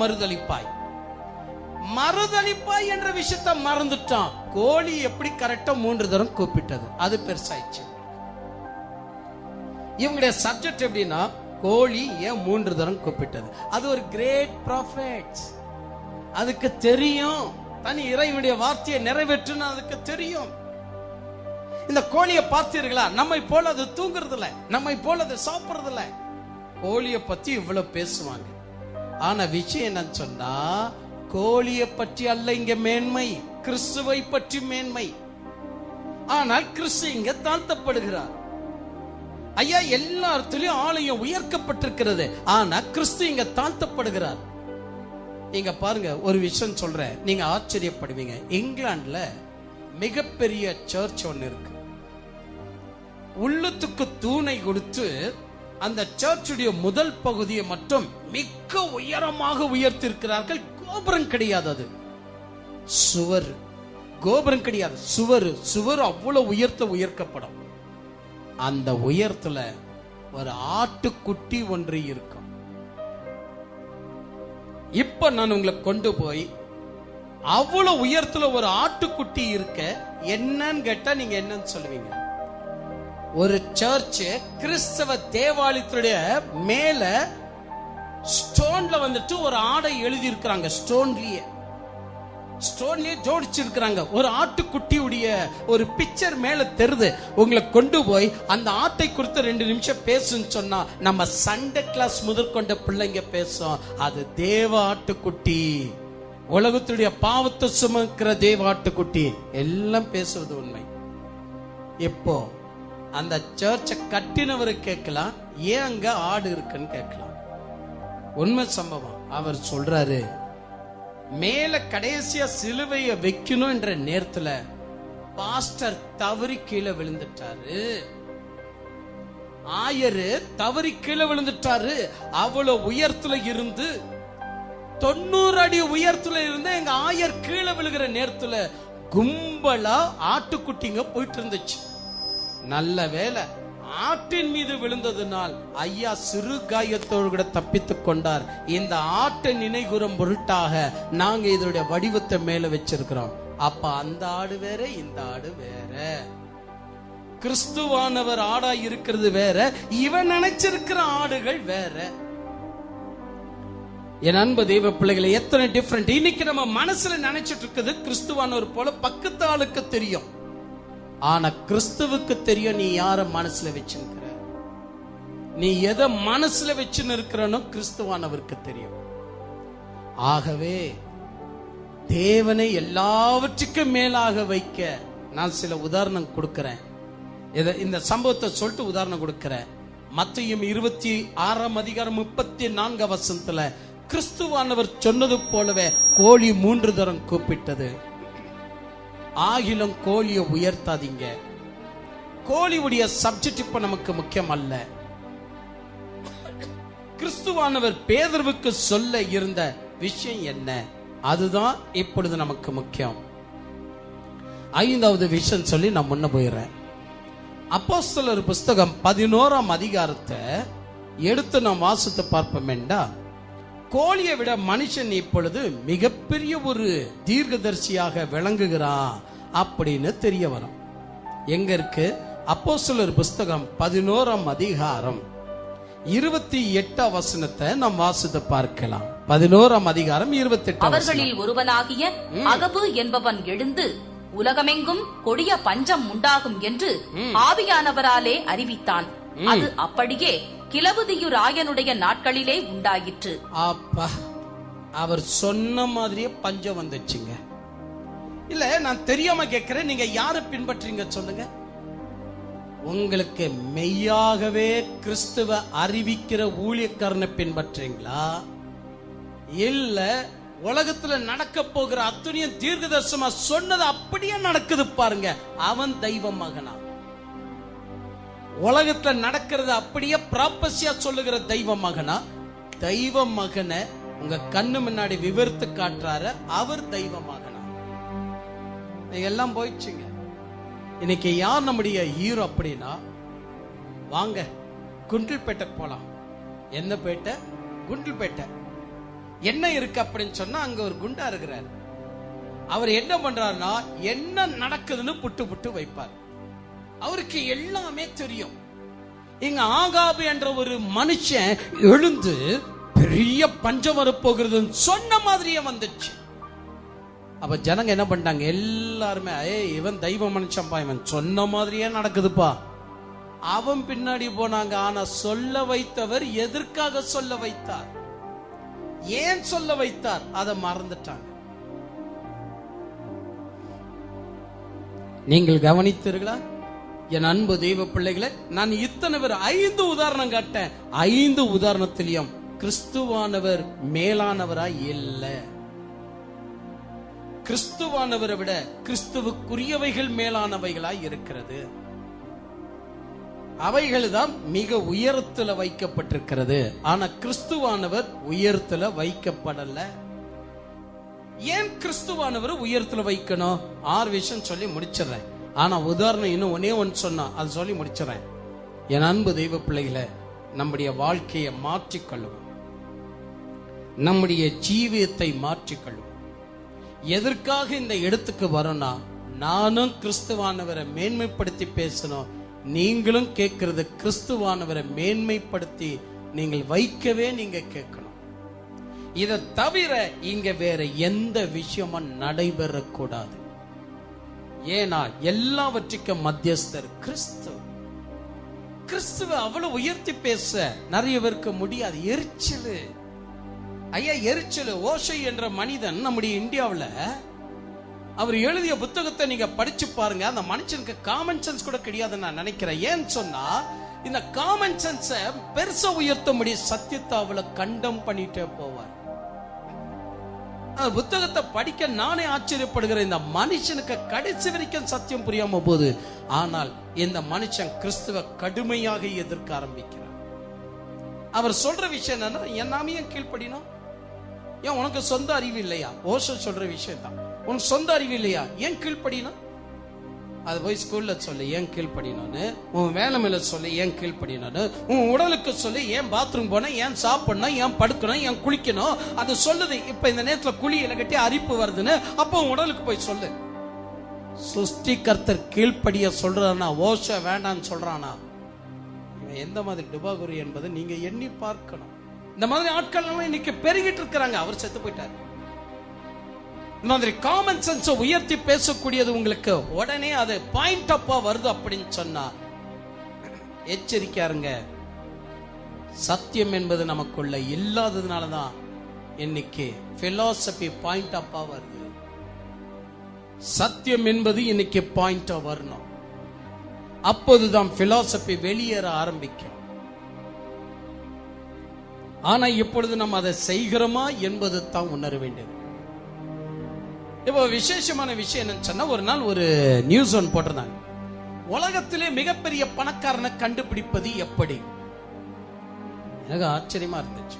மறுதளிப்பாய் என்ற விஷயத்தை மறந்துட்டான். கோழி எப்படி கரெக்டா 3 தடவை கூப்பிட்டது, அது பெருசாயிடுச்சு. இவங்களுடைய சப்ஜெக்ட் எப்படின்னா, கோழி ஏன் 3 தடவை கூப்பிட்டது, அது ஒரு கிரேட் ப்ராஃபிட். அதுக்கு தெரியும், தனி இறைவனுடைய வார்த்தையை நிறைவேற்றுன்னு அதுக்கு தெரியும். இந்த கோழியை பார்த்தீர்களா? நம்மை போல அது தூங்குறது இல்ல, நம்மை போல அது சாப்பிடுறது இல்ல. கோழியை பத்தி இவ்வளவு பேசுவாங்க, ஆனா விஷயம் என்னன்னு சொன்னா, கோழியை பற்றி அல்ல இங்க மேன்மை, கிறிஸ்துவை பற்றி மேன்மை. ஆனால் கிறிஸ்து இங்க தாழ்த்தப்படுகிறார். ஐயா, எல்லா இடத்துலயும் ஆலயம் உயர்த்தப்பட்டிருக்கிறது, ஆனா கிறிஸ்து இங்க தாழ்த்தப்படுகிறார். இங்க பாருங்க, ஒரு விஷயம் சொல்றேன், நீங்க ஆச்சரியப்படுவீங்க. இங்கிலாந்துல மிகப்பெரிய சர்ச் ஒன்னு இருக்கு. உள்ளத்துக்கு தூணை கொடுத்து அந்த சர்ச்சுடைய முதல் பகுதியை மட்டும் மிக உயரமாக உயர்த்திருக்கிறார்கள். கோபுரம் கிடையாது, அது சுவர். கோபுரம் கிடையாது, சுவர் அவ்வளவு உயர்த்தப்படும். அந்த உயரத்துல ஒரு ஆட்டுக்குட்டி ஒன்று இருக்கும். இப்ப நான் உங்களை கொண்டு போய் அவ்வளவு உயரத்துல ஒரு ஆட்டுக்குட்டி இருக்க, என்னன்னு கேட்டா நீங்க என்னன்னு சொல்லுவீங்க? ஒரு சர்ச் கிறிஸ்தவ தேவாலயத்துடைய மேல ஸ்டோன்ல வந்துட்டு ஒரு ஆடை எழுதி இருக்கிறாங்க. ஸ்டோன்லயே ஜோடிச்சிருக்கிறாங்க. ஒரு ஆட்டுக்குட்டியுடைய ஒரு பிக்சர் மேல தெரிது. உங்களை கொண்டு போய் அந்த ஆட்டை குறித்து 2 நிமிஷம் பேசுன்னு சொன்னா, நம்ம சண்டே கிளாஸ் முதற்கொண்ட பிள்ளைங்க பேசும், அது தேவ ஆட்டுக்குட்டி, உலகத்துடைய பாவத்தை சுமக்கிற தேவ ஆட்டுக்குட்டி, எல்லாம் பேசுவது உண்மை. இப்போ அந்த சர்ச்சை கட்டினவரு கேட்கலாம், ஏன் அங்க ஆடு இருக்குன்னு கேட்கலாம். உண்மை சம்பவம். அவர் சொல்றாரு, மேல கடைசியா சிலுவைய வைக்கணும் என்ற நேரத்துல பாஸ்டர் தவறி கீழே விழுந்துட்டாரு, ஆயரு தவறி கீழே விழுந்துட்டாரு. அவ்வளவு உயரத்துல இருந்து 90 அடி உயரத்துல இருந்து எங்க ஆயர் கீழே விழுகிற நேரத்துல கும்பலா ஆட்டுக்குட்டிங்க போயிட்டு இருந்துச்சு. நல்ல வேலை, ஆட்டின் மீது விழுந்ததுனால் ஐயா சிறு காயத்தோடு கூட தப்பித்துக் கொண்டார். இந்த ஆட்டை நினைவுறும் பொருட்டாக நாங்க இதனுடைய வடிவத்தை மேல வச்சிருக்கிறோம். அப்ப அந்த ஆடு வேற, இந்த ஆடு வேற. கிறிஸ்துவானவர் ஆடா இருக்கிறது வேற, இவன் நினைச்சிருக்கிற ஆடுகள் வேற. என் அன்பு தெய்வ பிள்ளைகளை, எத்தனை டிஃபரெண்ட். இன்னைக்கு நம்ம மனசுல நினைச்சிட்டு இருக்குது கிறிஸ்துவானவர் போல பக்கத்து ஆளுக்கு தெரியும், ஆனா கிறிஸ்துவுக்கு தெரியும் நீ யார மனசுல வச்சிருக்கிற, நீ எதை மனசுல வச்சுன்னு இருக்கிறனோ கிறிஸ்துவானவருக்கு தெரியும். ஆகவே தேவனை எல்லாவற்றுக்கும் மேலாக வைக்க நான் சில உதாரணம் கொடுக்கிறேன். இந்த சம்பவத்தை சொல்லிட்டு உதாரணம் கொடுக்கிறேன். மத்தேயு 26ஆம் அதிகாரம் 34 வசனத்துல கிறிஸ்துவானவர் சொன்னது போலவே கோழி 3 தரம் கூப்பிட்டது. ஆகிலும் கோழியை உயர்த்தாதீங்க, கோழியுடைய சப்ஜெக்ட் இப்ப நமக்கு முக்கியம் அல்ல. கிறிஸ்துவானவர் பேதுருவுக்கு சொல்ல இருந்த விஷயம் என்ன, அதுதான் இப்பொழுது நமக்கு முக்கியம். 5வது விஷயம் சொல்லி நான் முன்ன போயிடுறேன். அப்போஸ்தலர் புஸ்தகம் 11ஆம் அதிகாரத்தை எடுத்து நாம் வாசித்து பார்ப்போமேண்டா, கோழியை விட மனுஷன் இப்பொழுது மிகப்பெரிய ஒரு தீர்க்கதரிசியாக விளங்குகிறான் அப்படின்னு தெரிய வரும். எங்க இருக்கு? அப்போஸ்தலர் புஸ்தகம் 11ஆம் அதிகாரம் 28ஆம் வசனத்தை நாம் வாசித்து பார்க்கலாம். 11ஆம் அதிகாரம் 28. அவர்களில் ஒருவனாகிய அகபு என்பவன் எழுந்து உலகமெங்கும் கொடிய பஞ்சம் உண்டாகும் என்று ஆவியானவராலே அறிவித்தான். அது அப்படியே கிலவுதியு ராயனுடைய நாட்களிலே உண்டாயிற்று. அப்பா, அவர் சொன்ன மாதிரியே பஞ்சம் வந்துச்சுங்க. இல்ல, நான் தெரியாம கேட்கிறேன், நீங்க யாரை பின்பற்றீங்க சொல்லுங்க? உங்களுக்கு மெய்யாகவே கிறிஸ்துவ அறிவிக்கிற ஊழியக்காரனை பின்பற்றீங்களா, இல்ல உலகத்துல நடக்க போகிற அத்துணியம் தீர்க்கதரிசனமா சொன்னது அப்படியே நடக்குது பாருங்க, அவன் தெய்வ மகனா? உலகத்துல நடக்கிறது அப்படியே ப்ராப்பசியா சொல்லுகிற தெய்வ மகனா? தெய்வ மகனை உங்க கண்ணு முன்னாடி விவரித்து காட்டுறாரு, அவர் தெய்வ மகனா? நீங்க எல்லாம் போயிடுச்சுங்க. இன்னைக்கு யார் நம்முடைய ஹீரோ அப்படின்னா, வாங்க குண்டில்பேட்டை போலாம். என்ன பேட்டை? குண்டில்பேட்டை. என்ன இருக்கு அப்படின்னு சொன்னா, அங்க ஒரு குண்டா இருக்கிறார். அவர் என்ன பண்றாருன்னா, என்ன நடக்குதுன்னு புட்டு புட்டு வைப்பார். அவருக்கு எல்லாமே தெரியும். இங்க ஆகாபு என்ற ஒரு மனுஷன் எழுந்து பெரிய பஞ்சம் வரப்போகிறதுன்னு சொன்ன மாதிரியே வந்துச்சு. அப்ப ஜனங்க என்ன பண்ணிட்டாங்க? எல்லாருமே, இவன் தெய்வ மனுஷன்பா, இவன் சொன்ன மாதிரியே நடக்குதுப்பா, அவன் பின்னாடி போனாங்க. ஆனா சொல்ல வைத்தவர் எதற்காக சொல்ல வைத்தார், ஏன் சொல்ல வைத்தார், அதை மறந்துட்டாங்க. நீங்கள் கவனித்தீர்களா என் அன்பு தெய்வ பிள்ளைகளை? நான் இத்தனை பேர் 5 உதாரணம் காட்டேன். 5 உதாரணத்திலையும் கிறிஸ்துவானவர் மேலானவராய் இல்ல. கிறிஸ்துவானவரை விட கிறிஸ்துவுக்குரியவைகள் மேலானவைகளாய் இருக்கிறது. அவைகள் தான் மிக உயரத்துல வைக்கப்பட்டிருக்கிறது. ஆனா கிறிஸ்துவானவர் உயரத்துல வைக்கப்படல. ஏன் கிறிஸ்துவானவர் உயரத்துல வைக்கணும்? 6 விஷயம் சொல்லி முடிச்சிடறேன். ஆனா உதாரணம் இன்னும் ஒன்னே ஒன்று சொன்னா அது சொல்லி முடிச்சிடறேன். என் அன்பு தெய்வ பிள்ளைகளை, நம்முடைய வாழ்க்கையை மாற்றிக்கொள்ளுவோம், நம்முடைய ஜீவியத்தை மாற்றிக்கொள்ளுவோம். எதற்காக இந்த இடத்துக்கு வரோம்னா, நானும் கிறிஸ்துவானவரை மேன்மைப்படுத்தி பேசணும், நீங்களும் கேட்கிறது கிறிஸ்துவானவரை மேன்மைப்படுத்தி நீங்கள் வைக்கவே நீங்க கேட்கணும். இதை தவிர இங்க வேற எந்த விஷயமும் நடைபெறக்கூடாது. ஏன்னா எல்லாவற்றுக்கும் மத்தியஸ்தர் கிறிஸ்து. கிறிஸ்துவ அவ்வளவு உயர்த்தி பேச நிறைய பேருக்கு முடியாது. எரிச்சலு, ஐயா எரிச்சலு. ஓஷை என்ற மனிதன் நம்முடைய இந்தியாவில், அவர் எழுதிய புத்தகத்தை நீங்க படிச்சு பாருங்க. அந்த மனுஷனுக்கு காமன் சென்ஸ் கூட கிடையாது நான் நினைக்கிறேன். ஏன்னு சொன்னா, இந்த காமன் சென்ஸை பெருசா உயர்த்த முடியும், சத்தியத்தை அவளை கண்டம் பண்ணிட்டே போவார். புத்தகத்தை படிக்க நானே ஆச்சரியப்படுகிறேன். இந்த மனுஷனுக்கு கடைசி வரைக்கும் சத்தியம் புரியாம போகுது. ஆனால் இந்த மனுஷன் கிறிஸ்துவ கடுமையாக எதிர்க்க ஆரம்பிக்கிறார். அவர் சொல்ற விஷயம் என்னன்னா, என் நாமையே கீழ்ப்படினோம். ஏன் உனக்கு சொந்த அறிவு இல்லையா? ஓஷோ சொல்ற விஷயம் தான். உனக்கு சொந்த அறிவு இல்லையா? ஏன் கீழ்ப்படினோம்? அது போய் ஸ்கூல்ல சொல்லு ஏன் கீழ்ப்படினோன்னு, உன் வேலை மேல சொல்லு ஏன் கீழ்ப்படினோன்னு, உன் உடலுக்கு சொல்லு ஏன் பாத்ரூம் போன, ஏன் சாப்பிடணும், ஏன் படுக்கணும், ஏன் குளிக்கணும், அது சொல்லுது. இப்ப இந்த நேரத்துல குளியில கட்டி அரிப்பு வருதுன்னு, அப்போ உன் உடலுக்கு போய் சொல்லு. சிருஷ்டிகர்த்தர் கீழ்ப்படிய சொல்றானா, ஓஷோ வேண்டான்னு சொல்றானா? இவன் எந்த மாதிரி டுபாகுரி என்பதை நீங்க எண்ணி பார்க்கணும். இந்த மாதிரி ஆட்கள் இன்னைக்கு பெருகிட்டு இருக்கிறாங்க. அவர் செத்து போயிட்டார். இந்த மாதிரி காமன் சென்ஸ் உயர்த்தி பேசக்கூடியது உங்களுக்கு உடனே அது பாயிண்ட் அப்பா வருது அப்படின்னு சொன்னா எச்சரிக்கையாருங்க. சத்தியம் என்பது நமக்குள்ள இல்லாததுனாலதான் இன்னைக்கு பிலாசபி பாயிண்ட் அப்பா வருது. சத்தியம் என்பது இன்னைக்கு பாயிண்டா வரணும். அப்போதுதான் பிலாசபி வெளியேற ஆரம்பிக்கும். ஆனா இப்பொழுது நம்ம அதை செய்கிறோமா என்பது தான் உணர வேண்டியது. இப்போ விசேஷமான விஷயம் என்னன்னு சொன்னா, ஒரு நாள் ஒரு நியூஸ் ஒன்று போட்டிருந்தாங்க. உலகத்திலே மிகப்பெரிய பணக்காரனை கண்டுபிடிப்பது எப்படி? எனக்கு ஆச்சரியமா இருந்துச்சு.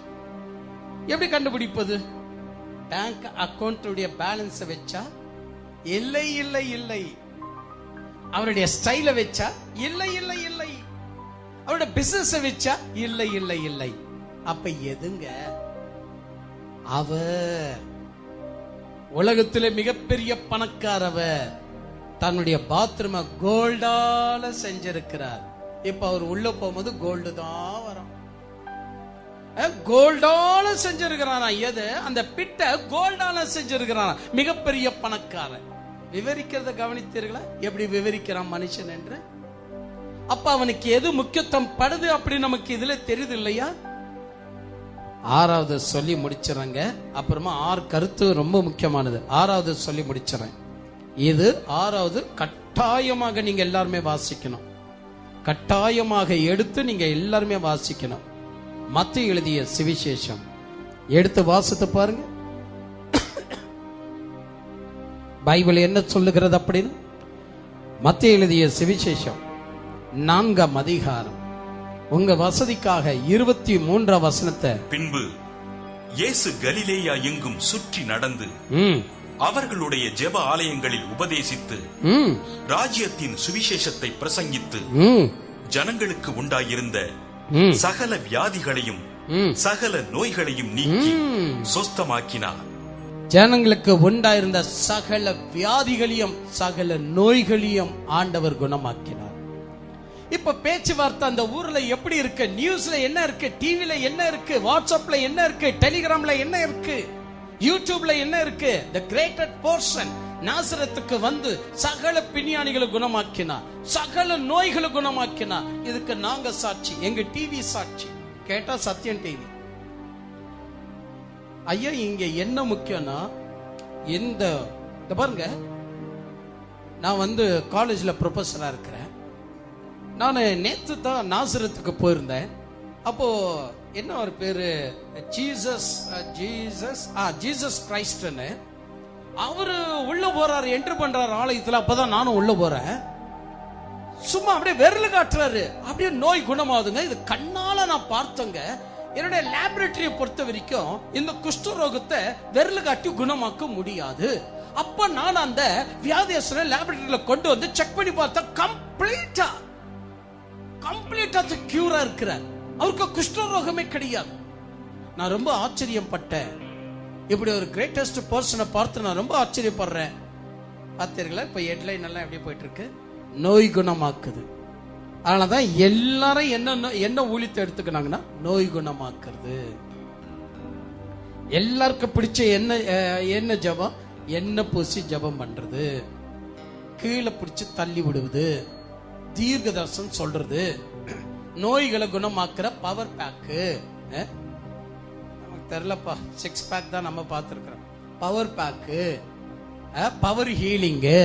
எப்படி கண்டுபிடிப்பது? பேங்க் அக்கவுண்ட் பேலன்ஸ் வச்சா? இல்லை இல்லை இல்லை. அவருடைய ஸ்டைல வச்சா? இல்லை இல்லை இல்லை. அவருடைய பிசினஸ் வச்சா? இல்லை இல்லை இல்லை. அப்ப எதுங்க? அவர் உலகத்திலே மிகப்பெரிய பணக்காரவர் தன்னுடைய பாத்ரூம கோல்டால செஞ்சிருக்கிறார். இப்ப அவர் உள்ள போகும்போது கோல்டு தான் வரும். கோல்டால செஞ்சிருக்கிறானா? எது? அந்த பிட்ட கோல்டால செஞ்சிருக்கிறானா? மிகப்பெரிய பணக்காரன். விவரிக்கிறத கவனித்தீர்களா? எப்படி விவரிக்கிறான் மனுஷன் என்று? அப்ப அவனுக்கு எது முக்கியத்துவம் படுது அப்படி நமக்கு இதுல தெரியுது இல்லையா? 6வது சொல்லி முடிச்சிடறேங்க. அப்புறமா 6 கருத்து ரொம்ப முக்கியமானது. 6வது சொல்லி முடிச்சிடறேன். இது 6வது கட்டாயமாக நீங்க எல்லாருமே வாசிக்கணும். கட்டாயமாக எடுத்து நீங்க எல்லாருமே வாசிக்கணும். மத்தேயு எழுதிய சுவிசேஷம் எடுத்து வாசித்து பாருங்க. பைபிள் என்ன சொல்லுகிறது அப்படின்னு? மத்தேயு எழுதிய சுவிசேஷம் 4ஆம் அதிகாரம், உங்க வசதிக்காக 23ஆம் வசனத்தை. பின்பு இயேசு கலிலேயா எங்கும் சுற்றி நடந்து அவர்களுடைய ஜெப ஆலயங்களில் உபதேசித்து ராஜ்யத்தின் சுவிசேஷத்தை பிரசங்கித்து ஜனங்களுக்கு உண்டாயிருந்த சகல வியாதிகளையும் சகல நோய்களையும் நீக்கி சொஸ்தமாக்கினார். ஜனங்களுக்கு உண்டாயிருந்த சகல வியாதிகளையும் சகல நோய்களையும் ஆண்டவர் குணமாக்கினார். இப்ப பேச்சுவார்த்தை அந்த ஊர்ல எப்படி இருக்கு? நியூஸ்ல என்ன இருக்கு? டிவில என்ன இருக்கு? வாட்ஸ்அப்ல என்ன இருக்கு? டெலிகிராம்ல என்ன இருக்கு? யூடியூப்ல என்ன இருக்கு? the greater portion நாசரத்துக்கு வந்து சகல பிணியானிகளை குணமாக்கினா, சகல நோய்களை குணமாக்கினா. இதுக்கு நாங்க சாட்சி, எங்க டிவி சாட்சி. கேட்டா சத்தியம் டிவி. ஐயா, இங்க என்ன முக்கியம்னா, இந்த பாருங்க, நான் வந்து காலேஜ்ல ப்ரொஃபஸரா இருக்கிறேன். நான் நேத்து தான் நாசரத்துக்கு போயிருந்தேன். அப்போ என்ன ஒரு பேரு, ஜீசஸ் கிரைஸ்ட்னு அவரு உள்ள போறாரு, என்ட்ரு பண்றாரு ஆலயத்துல. அப்பதான் நானும் உள்ள போறேன். சும்மா அப்படியே விரல் காட்டுறாரு, அப்படியே நோய் குணமாகுதுங்க. இது கண்ணால நான் பார்த்தங்க. என்னுடைய லேபரேட்டரியை பொறுத்த வரைக்கும் இந்த குஷ்டரோகத்தை விரல் காட்டி குணமாக்க முடியாது. அப்ப நான் அந்த வியாதியஸ்தனை லேபரேட்டரியில கொண்டு வந்து செக் பண்ணி பார்த்தா கம்ப்ளீட்டா கியூரா இருக்கிறார். அவருக்கு குஷ்டரோகமே கிடையாது. நான் ரொம்ப ஆச்சரியப்பட்டேன். இப்படி ஒரு கிரேட்டஸ்ட் பர்சனை பார்த்து நான் ரொம்ப ஆச்சரியப்படுறேன். பார்த்தீர்களா? இப்ப ஹெட்லைன் எல்லாம் எப்படி போயிட்டு இருக்கு? நோய் குணமாக்குது. அதனாலதான் எல்லாரும் என்ன ஊழியத்தை எடுத்துக்கினாங்கன்னா நோய் குணமாக்குறது. எல்லாருக்கும் பிடிச்ச என்ன ஜபம்? என்ன பூசி ஜபம் பண்றது, கீழே பிடிச்சு தள்ளி விடுவது, தீர்க்க தரிசனம் சொல்றது, நோய்களை குணமாக்குற பவர் பேக்கு. நமக்கு தெரியலப்பா, 6 பேக் தான் நம்ம பார்த்திருக்கிறோம். பவர் பேக்கு, பவர் ஹீலிங்கு,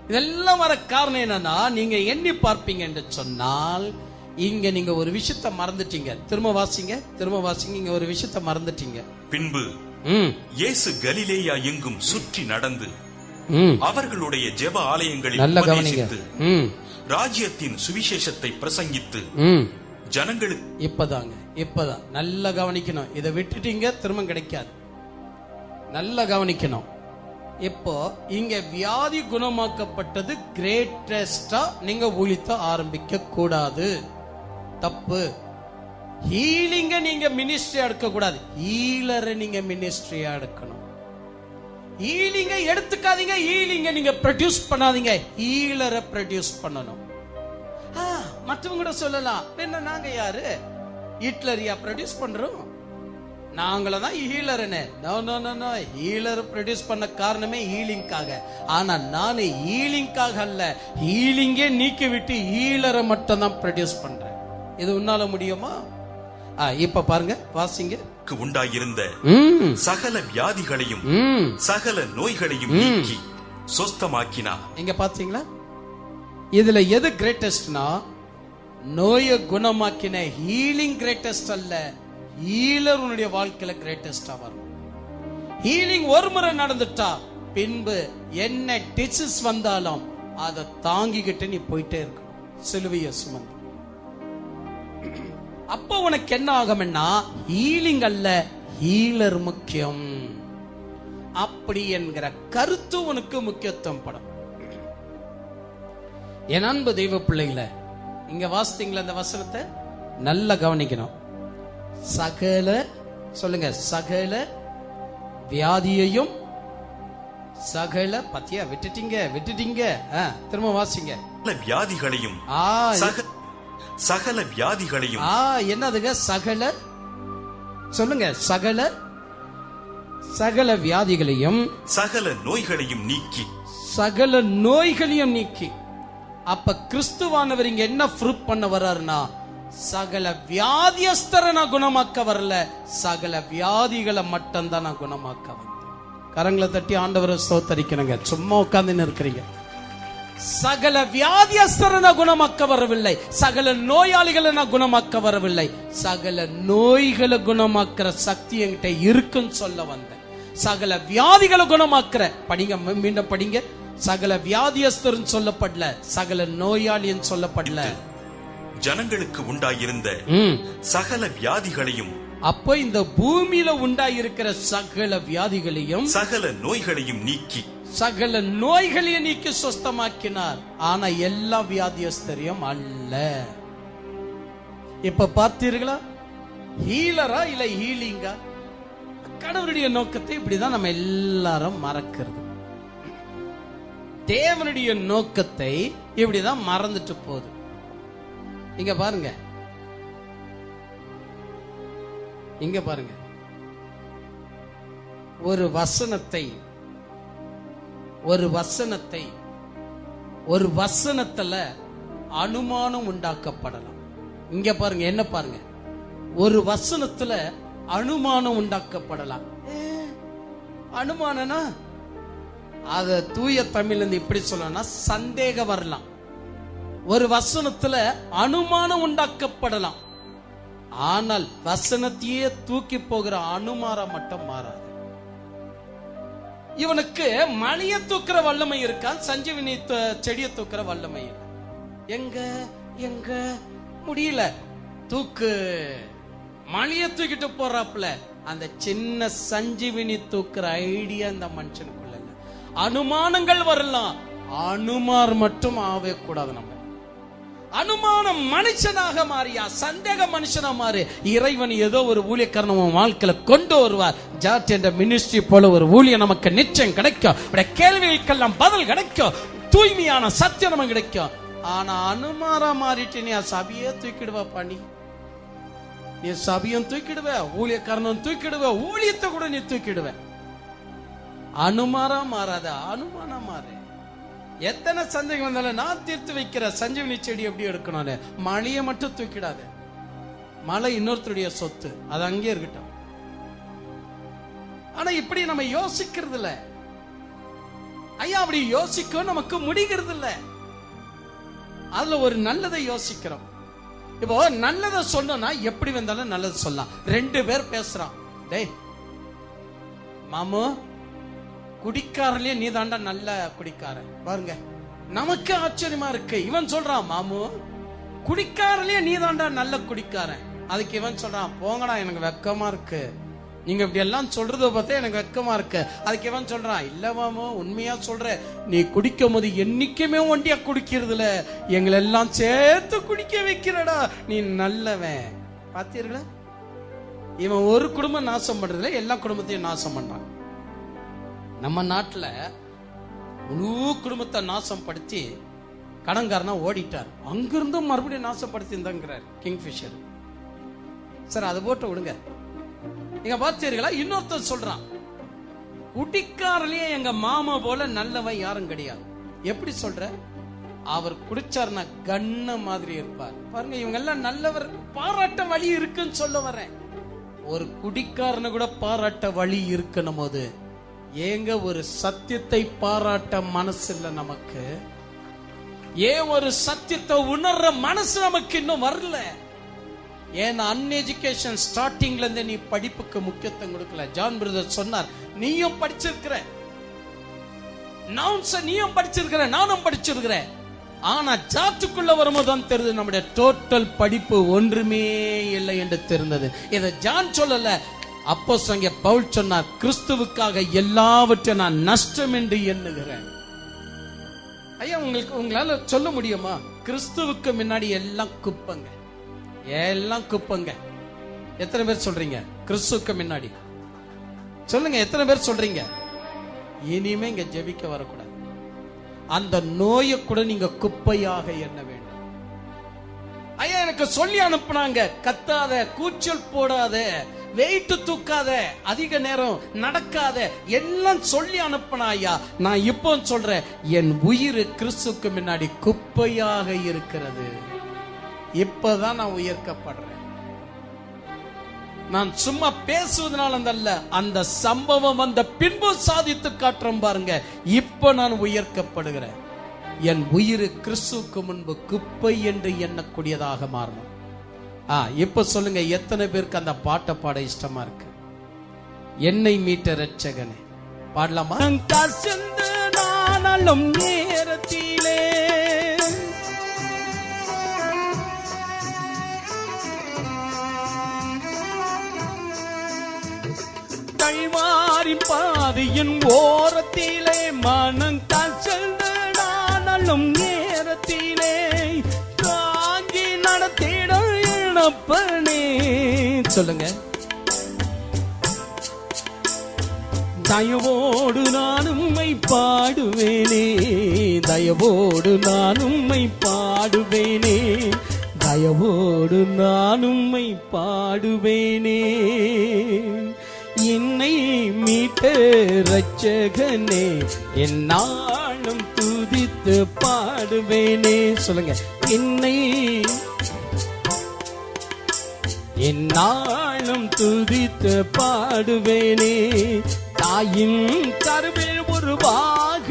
இதெல்லாம் வர காரணம் என்னன்னா, நீங்க எண்ணி பார்ப்பீங்க என்று சொன்னால், இங்க நீங்க ஒரு விஷயத்தை மறந்துட்டீங்க. திரும்ப வாசிங்க. இங்க ஒரு விஷயத்தை மறந்துட்டீங்க. பின்பு இயேசு கலிலேயா எங்கும் சுற்றி நடந்து அவர்களுடைய ஜெப ஆலயங்களில் உபதேசித்து ராஜ்யத்தின் சுவிசேஷத்தை பிரசங்கித்து ஜனங்களுக்கு. இப்பதான் நல்லா கவனிக்கணும். இதை விட்டுட்டீங்க, திரும்ப கிடைக்காது. நல்லா கவனிக்கணும். இப்போ இங்க வியாதி குணமாக்கப்பட்டது கிரேட்டஸ்டா நீங்க ஊழியத்தை ஆரம்பிக்க கூடாது. தப்பு. ஹீலிங்க நீங்க மினிஸ்ட்ரியா எடுக்க கூடாது. ஹீலரை நீங்க மினிஸ்ட்ரியா எடுக்கணும். ஹீலிங்க எடுத்துக்காதீங்க. ஹீலிங்க நீங்க ப்ரொடியூஸ் பண்ணாதீங்க. ஹீலரை ப்ரொடியூஸ் பண்ணணும். மற்றவங்க கூட சொல்லலாம், என்ன நாங்க யாரு ஹிட்லரியா ப்ரொடியூஸ் பண்றோம்? நாங்களதான் ஹீலர்னு. ஹீலர் ப்ரொடியூஸ் பண்ண காரணமே ஹீலிங்காக. ஆனா நானு ஹீலிங்காக அல்ல, ஹீலிங்கே நீக்கி விட்டு ஹீலரை மட்டும் தான் ப்ரொடியூஸ் பண்றேன். இது உன்னால முடியுமா? இப்ப பாருங்க, வாசிங்க. உண்டாயிருந்த சகல வியாதிகளையும் சகல நோய்களையும் நீக்கி சொஸ்தமாக்கினார். இங்க பாத்தீங்களா? இதுல எது கிரேட்டஸ்ட்னா, நோயை குணமாக்கின ஹீலிங் கிரேட்டஸ்ட் அல்ல, ஹீலர் உன்னுடைய வாழ்க்கையில கிரேட்டஸ்டா வரும். ஹீலிங் ஒரு முறை நடந்துட்டா பின்பு என்ன டிசீஸ் வந்தாலும் அதை தாங்கிக்கிட்டு நீ போயிட்டே இருக்கணும், சிலுவைய சுமந்து. அப்ப உனக்கு என்ன ஆகும்னா ஹீலிங் அல்ல, ஹீலர் முக்கியம் அப்படி என்கிற கருத்து உனக்கு முக்கியத்துவம் படும். என் அன்பு தெய்வ பிள்ளைகள, இங்க வாசித்தீங்களா இந்த வசனத்தை? நல்லா கவனிக்கணும். சகல, சொல்லுங்க, சகல வியாதியையும், சகல, பத்தியா விட்டுட்டீங்க விட்டுட்டீங்க, திரும்ப வாசிங்க. வியாதிகளையும், சகல வியாதிகளையும். என்னதுங்க சகல? சொல்லுங்க, சகல, சகல வியாதிகளையும், சகல நோய்களையும் நீக்கி, சகல நோய்களையும் நீக்கி. அப்ப கிறிஸ்துவானவர் இங்க என்ன ப்ரூவ் பண்ண வர்றாருன்னா, சகல வியாதியஸ்தரை நான் குணமாக்க வரல, சகல வியாதிகளை மட்டும் தான் நான் குணமாக்க வந்தேன். கரங்களை தட்டி ஆண்டவரை ஸ்தோத்தரிக்கணுங்க. சும்மா உட்கார்ந்து இருக்கிறீங்க. சகல வியாதியஸ்தரை நான் குணமாக்க வரவில்லை, சகல நோயாளிகளை நான் குணமாக்க வரவில்லை, சகல நோய்களை குணமாக்குற சக்தி என்கிட்ட இருக்குன்னு சொல்ல வந்தேன். சகல வியாதிகளை குணமாக்குற, படிங்க, மீண்டும் படிங்க. சகல வியாதியஸ்தர் சொல்லப்படல, சகல நோயாளின்னு சொல்லப்படல. ஜனங்களுக்கு உண்டாயிருந்த சகல வியாதிகளையும், அப்ப இந்த பூமியில உண்டாயிருக்கிற சகல வியாதிகளையும், சகல நோய்களையும் நீக்கி, சகல நோய்களையும் நீக்கி சுஸ்தமாக்கினார். ஆனா எல்லா வியாதியஸ்தரையும் அல்ல. இப்ப பார்த்தீர்களா? ஹீலரா இல்ல ஹீலிங்கா? கடவுளுடைய நோக்கத்தை இப்படிதான் நம்ம எல்லாரும் மறக்கிறது. தேவனுடைய நோக்கத்தை இப்படிதான் மறந்துட்டு போகுது. இங்க பாருங்க, இங்க பாருங்க, ஒரு வசனத்தை ஒரு வசனத்துல அனுமானம் உண்டாக்கப்படலாம். இங்க பாருங்க, என்ன பாருங்க, ஒரு வசனத்துல அனுமானம் உண்டாக்கப்படலாம். அனுமானம்னா அத தூய தமிழ்ல இருந்து இப்படி சொல்லணும்னா சந்தேகம் வரலாம். ஒரு வசனத்துல அனுமானம் உண்டாக்கப்படலாம். ஆனால் வசனத்தையே தூக்கி போகிற அனுமானம் மட்டும் மாறாது. இவனுக்கு மணிய தூக்குற வல்லமை இருக்கா, சஞ்சீவினி செடியை தூக்குற வல்லமை எங்க எங்க முடியல. தூக்கு, மணிய தூக்கிட்டு போறாப்ல, அந்த சின்ன சஞ்சீவினி தூக்குற ஐடியா இந்த மனுஷனுக்குள்ள. அனுமானங்கள் வரலாம், அனுமார் மட்டும் ஆவே கூடாது. நம்ம அனுமானம் மனுஷனாக மாறியா, சந்தேக மனுஷனா மாறு. இறைவன் ஏதோ ஒரு ஊழியக்காரன் உன் வாழ்க்கையில கொண்டு வருவார். ஜாட் என்ற மினிஸ்ட்ரி போல ஒரு ஊழியம் நமக்கு நிச்சயம் கிடைக்கும். கேள்விகளுக்கெல்லாம் பதில் கிடைக்கும், தூய்மையான சத்தியம் நமக்கு கிடைக்கும். ஆனா அனுமாரா மாறிட்டு நீ சபையே தூக்கிடுவா பண்ணி, நீ சபையும் தூக்கிடுவ, ஊழியக்காரனும் தூக்கிடுவ, ஊழியத்தை கூட நீ தூக்கிடுவ. அனுமாரா மாறாத, அனுமானா மாறு. எத்தனை சந்தேகம் வந்தாலும் நான் தீர்த்து வைக்கிற சஞ்சீவனி செடி எப்படி எடுக்கணும். மழையை மட்டும் தூக்கிடாத, மழை இன்னொருத்தருடைய சொத்து, அது அங்கே இருக்கட்டும். ஆனா இப்படி நம்ம யோசிக்கிறது இல்ல ஐயா, அப்படி யோசிக்க நமக்கு முடிகிறது இல்ல. அதுல ஒரு நல்லதை யோசிக்கிறோம். இப்போ நல்லதை சொன்னா எப்படி வந்தாலும் நல்லது சொல்லலாம். ரெண்டு பேர் பேசுறான், டேய் மாமு, குடிக்காரலே நீ தாண்டா நல்ல குடிக்காரன். பாருங்க, நமக்கு ஆச்சரியமா இருக்கு. இவன் சொல்றான், மாமு குடிக்காரலே நீ தாண்டா நல்ல குடிக்காரன். அதுக்கு இவன் சொல்றான், போங்கடா எனக்கு வெக்கமா இருக்கு, நீங்க இப்படி எல்லாம் சொல்றத பார்த்தா எனக்கு வெக்கமா இருக்கு. அதுக்கு இவன் சொல்றான், இல்ல மாமு உண்மையா சொல்ற, நீ குடிக்கும் போது என்னைக்குமே ஒண்டியா குடிக்கிறதுல எங்களை எல்லாம் சேர்த்து குடிக்க வைக்கிறடா, நீ நல்லவன். பாத்தீர்களா? இவன் ஒரு குடும்பம் நாசம் பண்றதுல எல்லா குடும்பத்தையும் நாசம் பண்றான். நம்ம நாட்டுல முழு குடும்பத்தை நாசம் படுத்தி கடன்காரனா ஓடிட்டார். அங்கிருந்தும் மறுபடியும் நாசப்படுத்தி இருந்தாங்கிறார் கிங்ஃபிஷர். சார் அதை போட்டு விடுங்க. நீங்க பார்த்தீர்களா? இன்னொருத்தர் சொல்றான், குடிக்காரலையே எங்க மாமா போல நல்லவன் யாரும் கிடையாது. எப்படி சொல்ற? அவர் குடிச்சார்னா கண்ண மாதிரி இருப்பார். பாருங்க, இவங்க எல்லாம் நல்லவர், பாராட்ட வழி இருக்குன்னு சொல்ல வரேன். ஒரு குடிக்காரனை கூட பாராட்ட வழி இருக்கணும் போது ஏங்க ஒரு சத்தியத்தை பாராட்ட மனசு இல்ல நமக்கு? ஏன் ஒரு சத்தியத்தை உணர்ற மனசு நமக்கு இன்னும் வரல? ஏன் அன்எஜுகேஷன் ஸ்டார்டிங்ல இருந்து நீ படிப்புக்கு முக்கியத்துவம் கொடுக்கல. ஜான் பிரதர் சொன்னார், நீயும் படிச்சிருக்கிற, நீயும் படிச்சிருக்கிற, நானும் படிச்சிருக்கிறேன். ஆனா சாத்துக்குள்ள வரும்போது தான் தெரியுது நம்முடைய டோட்டல் படிப்பு ஒன்றுமே இல்லை என்று தெரிந்தது. இதை ஜான் சொல்லல, அப்போஸ்தலனாகிய பவுல் சொன்னார், கிறிஸ்துவுக்காக எல்லாவற்றையும் நான் நஷ்டம் என்று எண்ணுகிறேன். ஐயா, உங்களால சொல்ல முடியுமா? கிறிஸ்துவுக்கு முன்னாடி எல்லாம் குப்பங்க, எல்லாம் குப்பங்க. எத்தனை பேர் சொல்றீங்க கிறிஸ்துவுக்கு முன்னாடி? சொல்லுங்க, எத்தனை பேர் சொல்றீங்க? இனிமே இங்க ஜெபிக்க வரக்கூடாது. அந்த நோயை கூட நீங்க குப்பையாக எண்ண வேண்டும். ஐயா, எனக்கு சொல்லி அனுப்புனாங்க, கத்தாத, கூச்சல் போடாத, வெயிட் தூக்காத, அதிக நேரம் நடக்காத, எல்லாம் சொல்லி அனுப்புனா. ஐயா, நான் இப்போ சொல்றேன், என் உயிர் கிறிஸ்துவுக்கு முன்னாடி குப்பையாக இருக்கிறது. இப்பதான் நான் உயர்க்கப்படுறேன். நான் சும்மா பேசுவதனால அல்ல, அந்த சம்பவம் அந்த பின்பு சாதித்து காட்டுறோம் பாருங்க. இப்ப நான் உயர்க்கப்படுகிறேன். என் உயிர் கிறிஸ்துவுக்கு முன்பு குப்பை என்று எண்ணக்கூடியதாக மாறணும். இப்ப சொல்லுங்க, எத்தனை பேருக்கு அந்த பாட்டை பாட இஷ்டமா இருக்கு? என்னை மீட்ட ரட்சகனே பாடலாமா? நானும் நேரத்திலே கைவாரி பாதையின் ஓரத்திலே மனம் கசந்த நானும் நேரத்திலே தாங்கி நடத்திட இழப்பனே. சொல்லுங்க, தயவோடு நான் உம்மை பாடுவேனே, தயவோடு நான் உம்மை பாடுவேனே, தயவோடு நான் உம்மை பாடுவேனே. என்னை மீட்ட ரட்சகனே என்னாலும் துதித்து பாடுவேனே. சொல்லுங்க, என்னை என்னாலும் துதித்து பாடுவேனே. தாயின் கருவில் உருவாக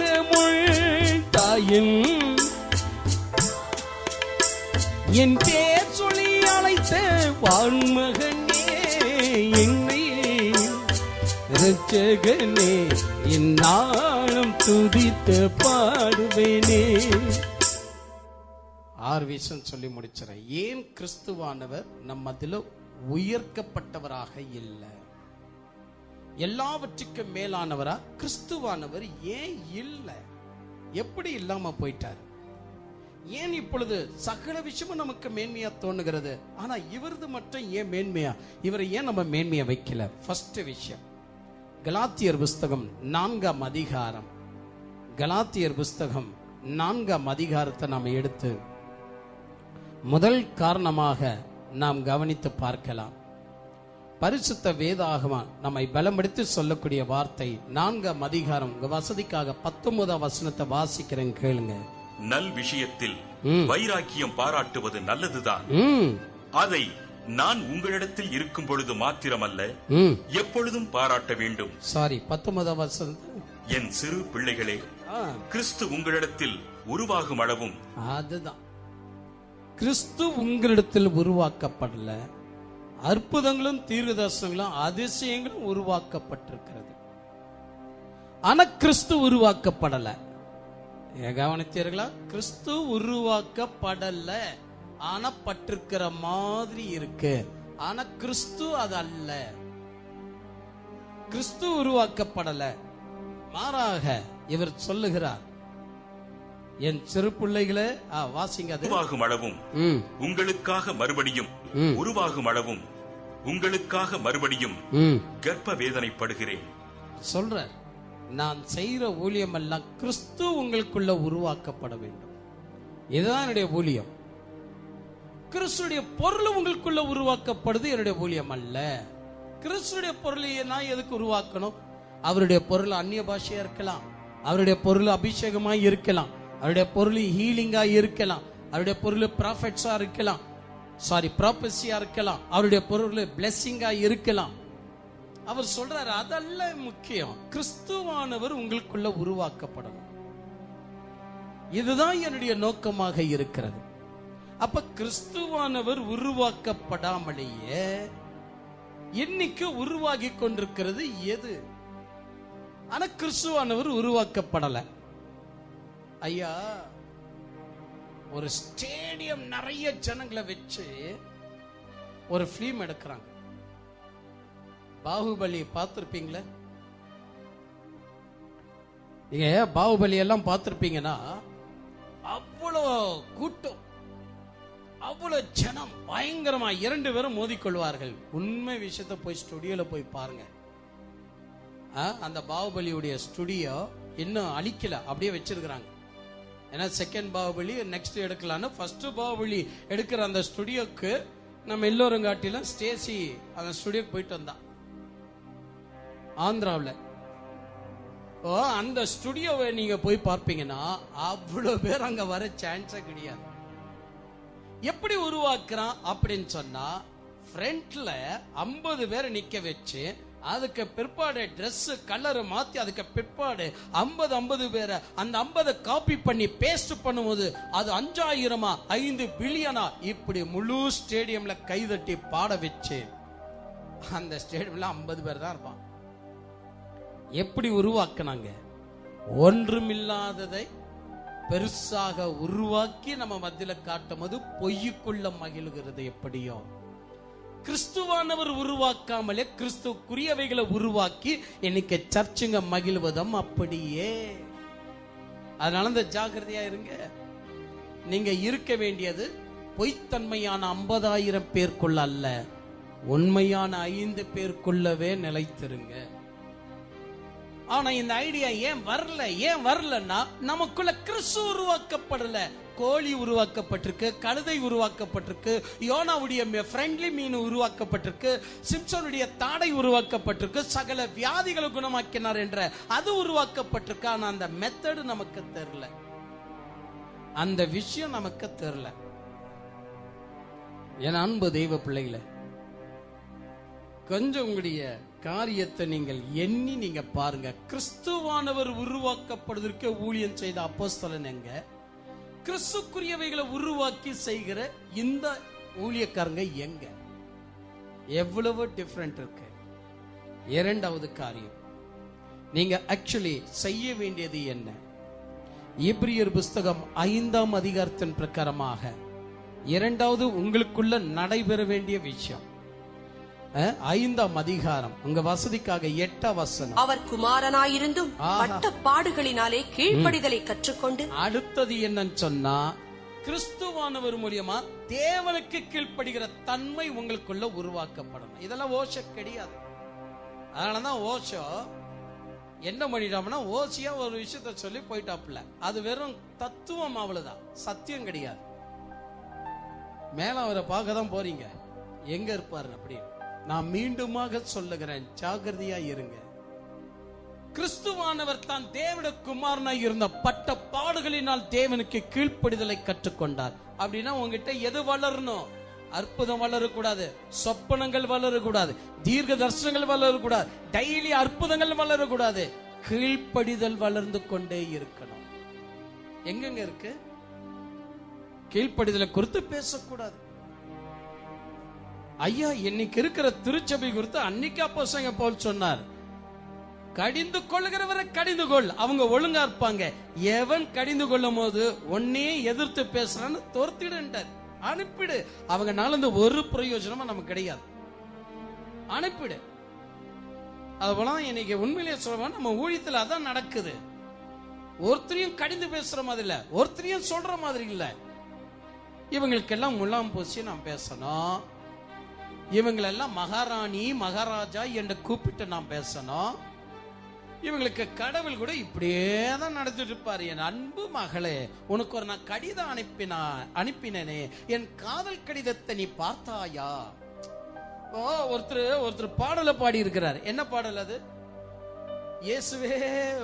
தாயின் என் பேர் சொல்லி அழைத்த வான்மகனே, என்னை ரட்சகனே என்னாலும் துதித்து பாடுவேனே. 6 விஷயம் சொல்லி முடிச்சிடறேன். ஏன் கிறிஸ்துவானவர் நம்மதில உயர்க்கப்பட்டவராக இல்லை? எல்லாவற்றுக்கும் மேலானவரா கிறிஸ்துவானவர் ஏன் இல்லை? எப்படி இல்லாம போயிட்டார்? ஏன் இப்பொழுது சகல விஷயமும் நமக்கு மேன்மையா தோணுகிறது, ஆனா இவரது மட்டும் ஏன் மேன்மையா? இவரை ஏன் நம்ம மேன்மையா வைக்கல? ஃபர்ஸ்ட் விஷயம், கலாத்தியர் புஸ்தகம் 4ஆம் அதிகாரம், கலாத்தியர் புஸ்தகம் 4ஆம் அதிகாரத்தை நாம் எடுத்து முதல் காரணமாக நாம் கவனித்து பார்க்கலாம். பரிசுத்த வேதாகமம் நம்மை பலப்படுத்தி சொல்லக்கூடிய வார்த்தை 4ஆம் அதிகாரம். வசதிக்காக 19ஆம் வசனத்தை வாசிக்கிறேன், கேளுங்க. நல் விஷயத்தில் வைராக்கியம் பாராட்டுவது நல்லதுதான். அதை நான் உங்களிடத்தில் இருக்கும் பொழுது மாத்திரமல்ல, எப்பொழுதும் பாராட்ட வேண்டும். 19ஆம் வசனம். என் சிறு பிள்ளைகளே, கிறிஸ்து உங்களிடத்தில் உருவாகும் அளவும். அதுதான், கிறிஸ்து உங்களிடத்தில் உருவாக்கப்படல, அற்புதங்களும் தீர்க்கதரிசனங்களும் அதிசயங்களும் உருவாக்கப்பட்டிருக்கிறது. ஆனா கிறிஸ்து உருவாக்கப்படல. கவனித்தீர்களா? கிறிஸ்து உருவாக்கப்படல, ஆனா பட்டிருக்கிற மாதிரி இருக்கு. ஆனா கிறிஸ்து அது அல்ல. கிறிஸ்து உருவாக்கப்படல, மாறாக இவர் சொல்லுகிறார், என் சிறு பிள்ளைகளே, வாசிங்க. உருவாகும் அளவும் உங்களுக்காக மறுபடியும் உருவாகும் அளவும் உங்களுக்காக மறுபடியும் கர்ப்ப வேதனைப்படுகிறேன். சொல்ற, நான் செய்யற ஊழியம் எல்லாம் கிறிஸ்து உங்களுக்குள்ள உருவாக்கப்பட வேண்டும். இதுதான் என்னுடைய ஊழியம். கிறிஸ்துடைய பொருள் உங்களுக்குள்ள உருவாக்கப்படுது, என்னுடைய ஊழியம் அல்ல. கிறிஸ்துடைய பொருளை நான் எதுக்கு உருவாக்கணும்? அவருடைய பொருள் அந்நிய பாஷையா இருக்கலாம், அவருடைய பொருள் அபிஷேகமா இருக்கலாம், அவருடைய பொருள் ஹீலிங்கா இருக்கலாம், அவருடைய பொருள் ப்ராஃபெட்ஸா இருக்கலாம், ப்ராபசியா இருக்கலாம், அவருடைய பொருள் பிளெஸிங்கா இருக்கலாம். அவர் சொல்றாரு, அதல்ல முக்கியம், கிறிஸ்துவானவர் உங்களுக்குள்ள உருவாக்கப்படணும். இதுதான் என்னுடைய நோக்கமாக இருக்கிறது. அப்ப கிறிஸ்துவானவர் உருவாக்கப்படாமலேயே இன்னைக்கு உருவாகி கொண்டிருக்கிறது எது? ஆனா கிறிஸ்துவானவர் உருவாக்கப்படல. ஐயா, ஒரு ஸ்டேடியம் நிறைய ஜனங்களை வச்சு ஒரு பிலிம் எடுக்கிறாங்க. பாகுபலி பார்த்திருப்பீங்களே? நீங்க பாகுபலி எல்லாம் பார்த்திருப்பீங்கன்னா அவ்வளோ கூட்டம், அவ்வளவு ஜனம், பயங்கரமா 2 பேரும் மோதிக்கொள்வார்கள். உண்மை விஷயத்த போய் ஸ்டுடியோல போய் பாருங்க. அந்த பாகுபலியுடைய ஸ்டுடியோ இன்னும் அழிக்கல, அப்படியே வச்சிருக்கிறாங்க. ஏன்னா செகண்ட் பாகுபலி நெக்ஸ்ட் எடுக்கலான்னு ஃபர்ஸ்ட் பாகுபலி எடுக்கிற அந்த ஸ்டுடியோக்கு நம்ம எல்லோரும் காட்டிலும் ஸ்டேசி அந்த ஸ்டுடியோக்கு போயிட்டு வந்தா ஆந்திராவில். அந்த ஸ்டுடியோவை நீங்க போய் பார்ப்பீங்கன்னா அவ்வளவு பேர் அங்க வர சான்ஸே கிடையாது. எப்படி உருவாக்குறான் அப்படின்னு சொன்னா, ஃப்ரண்ட்ல 50 பேரை நிக்க வச்சு அதுக்கு பிற்பாடு ட்ரெஸ் கலர் மாத்தி அதுக்கு பிற்பாடு 50 பேரை அந்த 50 காப்பி பண்ணி பேஸ்ட் பண்ணும்போது அது 5000 5 பில்லியனா இப்படி முழு ஸ்டேடியம்ல கைதட்டி பாட வச்சு அந்த ஸ்டேடியம்ல 50 பேர் தான் இருப்பான். எப்படி உருவாக்குனாங்க? ஒன்றுமில்லாததை பெருசாக உருவாக்கி நம்ம மத்தியில காட்டும் போது பொய்யுக்குள்ள மகிழ்கிறது. எப்படியோ கிறிஸ்துவானவர் உருவாக்காமலே கிறிஸ்துக்குரியவைகளை உருவாக்கி இன்னைக்கு சர்ச்சுங்க மகிழ்வதும் அப்படியே. அதனால இந்த ஜாக்கிரதையா இருங்க. நீங்க இருக்க வேண்டியது பொய்த்தன்மையான 50,000 பேருக்குள்ள அல்ல, உண்மையான 5 பேருக்குள்ளவே நிலைத்திருங்க. ஆனா இந்த ஐடியா ஏன் வரலன்னா நமக்குள்ள கிறிஸ்து உருவாக்கப்படல. கோழி உருவாக்கப்பட்டிருக்கு, கழுதை உருவாக்கப்பட்டிருக்கு, யோனாவுடைய ஃப்ரெண்ட்லி மீன் உருவாக்கப்பட்டிருக்கு, சிம்சனுடைய தாடை உருவாக்கப்பட்டிருக்கு, சகல வியாதிகளை குணமாக்கினார் என்ற அது உருவாக்கப்பட்டிருக்கு. ஆனா அந்த மெத்தடு நமக்கு தெரியல, அந்த விஷயம் நமக்கு தெரியல. என் அன்பு தெய்வ பிள்ளைகளை, கொஞ்சம் உங்களுடைய காரியத்தை நீங்கள் எண்ணி நீங்க பாருங்க. கிறிஸ்துவானவர் உருவாக்கப்படுவதற்கு ஊழியம் செய்த அப்போஸ்தலன் எங்க? கிறிஸ்துக்குரியவைகளை உருவாக்கி செய்கிற இந்த ஊழியக்காரங்க எங்க? எவ்வளவு டிஃபரெண்ட் இருக்கு. இரண்டாவது காரியம், நீங்க ஆக்சுவலி செய்ய வேண்டியது என்ன? எபிரியர் புஸ்தகம் 5ஆம் அதிகாரத்தின் பிரகாரமாக இரண்டாவது உங்களுக்குள்ள நடைபெற வேண்டிய விஷயம் 5ஆம் அதிகாரம், உங்க வசதிக்காக 8ஆம் வசனம். அவர் குமாரனாயிருந்தும் பட்ட பாடுகளினாலே கீழ்ப்படிதலை கற்றுக்கொண்டு. அடுத்தது என்னன்னு சொன்னா, கிறிஸ்துவானவர் மூலியமா தேவனுக்கு கீழ்ப்படுகிற தன்மை உங்களுக்குள்ள உருவாக்கப்படணும். இதெல்லாம் ஓஷோ கிடையாது. அதனாலதான் ஓஷோ என்ன பண்ணிட்டோம்னா, ஓசியா ஒரு விஷயத்த சொல்லி போயிட்டாப்ல. அது வெறும் தத்துவம், அவ்வளவுதான், சத்தியம் கிடையாது. மேல அவரை பார்க்க தான் போறீங்க, எங்க இருப்பாரு அப்படின்னு. நான் மீண்டுமாக சொல்லுகிறேன், ஜாகிரதையா இருங்க. கிறிஸ்துவானவர் தான் தேவனுடைய குமாரனாய் இருந்த பட்ட பாடுகளினால் தேவனுக்கு கீழ்ப்படிதலை கற்றுக்கொண்டார். அப்படின்னா உங்ககிட்ட எது வளரணும்? அற்புதம் வளரக்கூடாது, சொப்பனங்கள் வளரக்கூடாது, தீர்க்க தரிசனங்கள் வளரக்கூடாது, டெய்லி அற்புதங்கள் வளரக்கூடாது, கீழ்ப்படிதல் வளர்ந்து கொண்டே இருக்கணும். எங்கெங்க இருக்கு? கீழ்ப்படிதலை குறித்து பேசக்கூடாது. ஐயா, இன்னைக்கு இருக்கிற திருச்சபை குறித்து அன்னைக்கு அப்போஸ்தலன் பவுல் சொன்னார், கடிந்து கொள்கிறவரை கடிந்து கொள், அவங்க ஒழுங்கா இருப்பாங்க. எவன் கடிந்து கொள்ளும் போது ஒன்னே எதிர்த்து பேசுறான்னு துரத்திடுன்றார். அனுப்பிடு. அவங்க நாளந்து ஒரு பிரயோஜனமும் நமக்கு கிடையாது. அனுப்பிடு. அதுபோல இன்னைக்கு உண்மையிலேயே சொல்லுவோம், நம்ம ஊழியத்தில் அதான் நடக்குது. ஒருத்தரையும் கடிந்து பேசுற மாதிரி இல்ல, ஒருத்தரையும் சொல்ற மாதிரி இல்ல. இவங்களுக்கெல்லாம் முலாம் பூசி நாம் பேசணும். இவங்களெல்லாம் மகாராணி மகாராஜா என்று கூப்பிட்டு நாம் பேசணும். இவங்களுக்கு கடவுள் கூட இப்படியே தான் நடத்திட்டு இருப்பாரு. என் அன்பு மகளே, உனக்கு ஒரு நான் கடிதம் அனுப்பினேனே, என் காதல் கடிதத்தை நீ பார்த்தாயா? ஒருத்தர் பாடல பாடி இருக்கிறார். என்ன பாடல் அது? இயேசுவே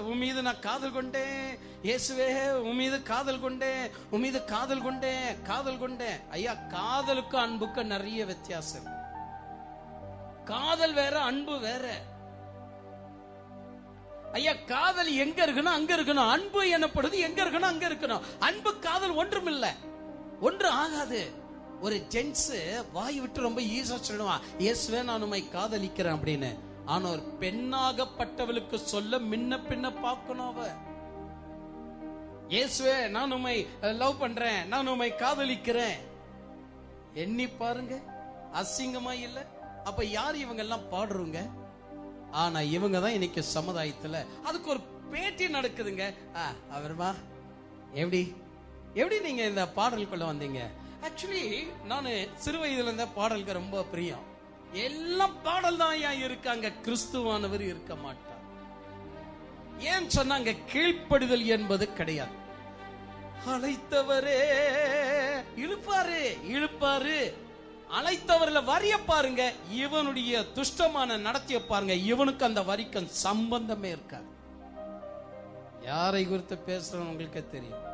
உன் மீது நான் காதல் கொண்டேன், இயேசுவே உன் மீது காதல் கொண்டேன், உன் மீது காதல் கொண்டேன், காதல் கொண்டேன். ஐயா, காதலுக்கு அன்புக்கு நிறைய வித்தியாசம் இருக்கு. காதல் வேற, அன்பு வேற. ஐயா, காதல் எங்க இருக்கணும் அங்க இருக்கணும், அன்பு எனப்படுது எங்க இருக்கணும் அங்க இருக்கணும். அன்பு காதல் ஒன்றும் இல்ல, ஒன்று ஆகாது. ஒரு ஜென்ஸ் வாய் விட்டு ரொம்ப ஈஸியா சொல்லுவான், இயேசுவே நான் உம்மை காதலிக்கிறேன் அப்படின்னு. ஆனா ஒரு பெண்ணாகப்பட்டவளுக்கு சொல்ல முன்ன பின்ன பார்க்கணும். அவ இயேசுவே நான் உம்மை லவ் பண்றேன், நான் உம்மை காதலிக்கிறேன். எண்ணி பாருங்க, அசிங்கமா இல்ல? அப்ப யார் இவங்க எல்லாம் பாடுறவங்க? ஆனா இவங்க தான் இன்னைக்கு சமுதாயத்துல அதுக்கு ஒரு பேட்டி நடக்குதுங்க. அவர்மா எப்படி நீங்க இந்த பாடலுக்குள்ள வந்தீங்க? ஆக்சுவலி நான் சிறு வயதுல இருந்த பாடலுக்கு ரொம்ப பிரியம். எல்லாம் பாடல் தான் இருக்காங்க, கிறிஸ்துவானவர் இருக்க மாட்டார். ஏன் சொன்னாங்க? கீழ்ப்படிதல் என்பது கிடையாது. அழைத்தவரே இழுப்பாரு. அழைத்தவர்ல வரிய பாருங்க, இவனுடைய துஷ்டமான நடத்திய பாருங்க, இவனுக்கு அந்த வரிக்கும் சம்பந்தமே இருக்காது. யாரை குறித்து பேசுறோம் உங்களுக்கு தெரியும்.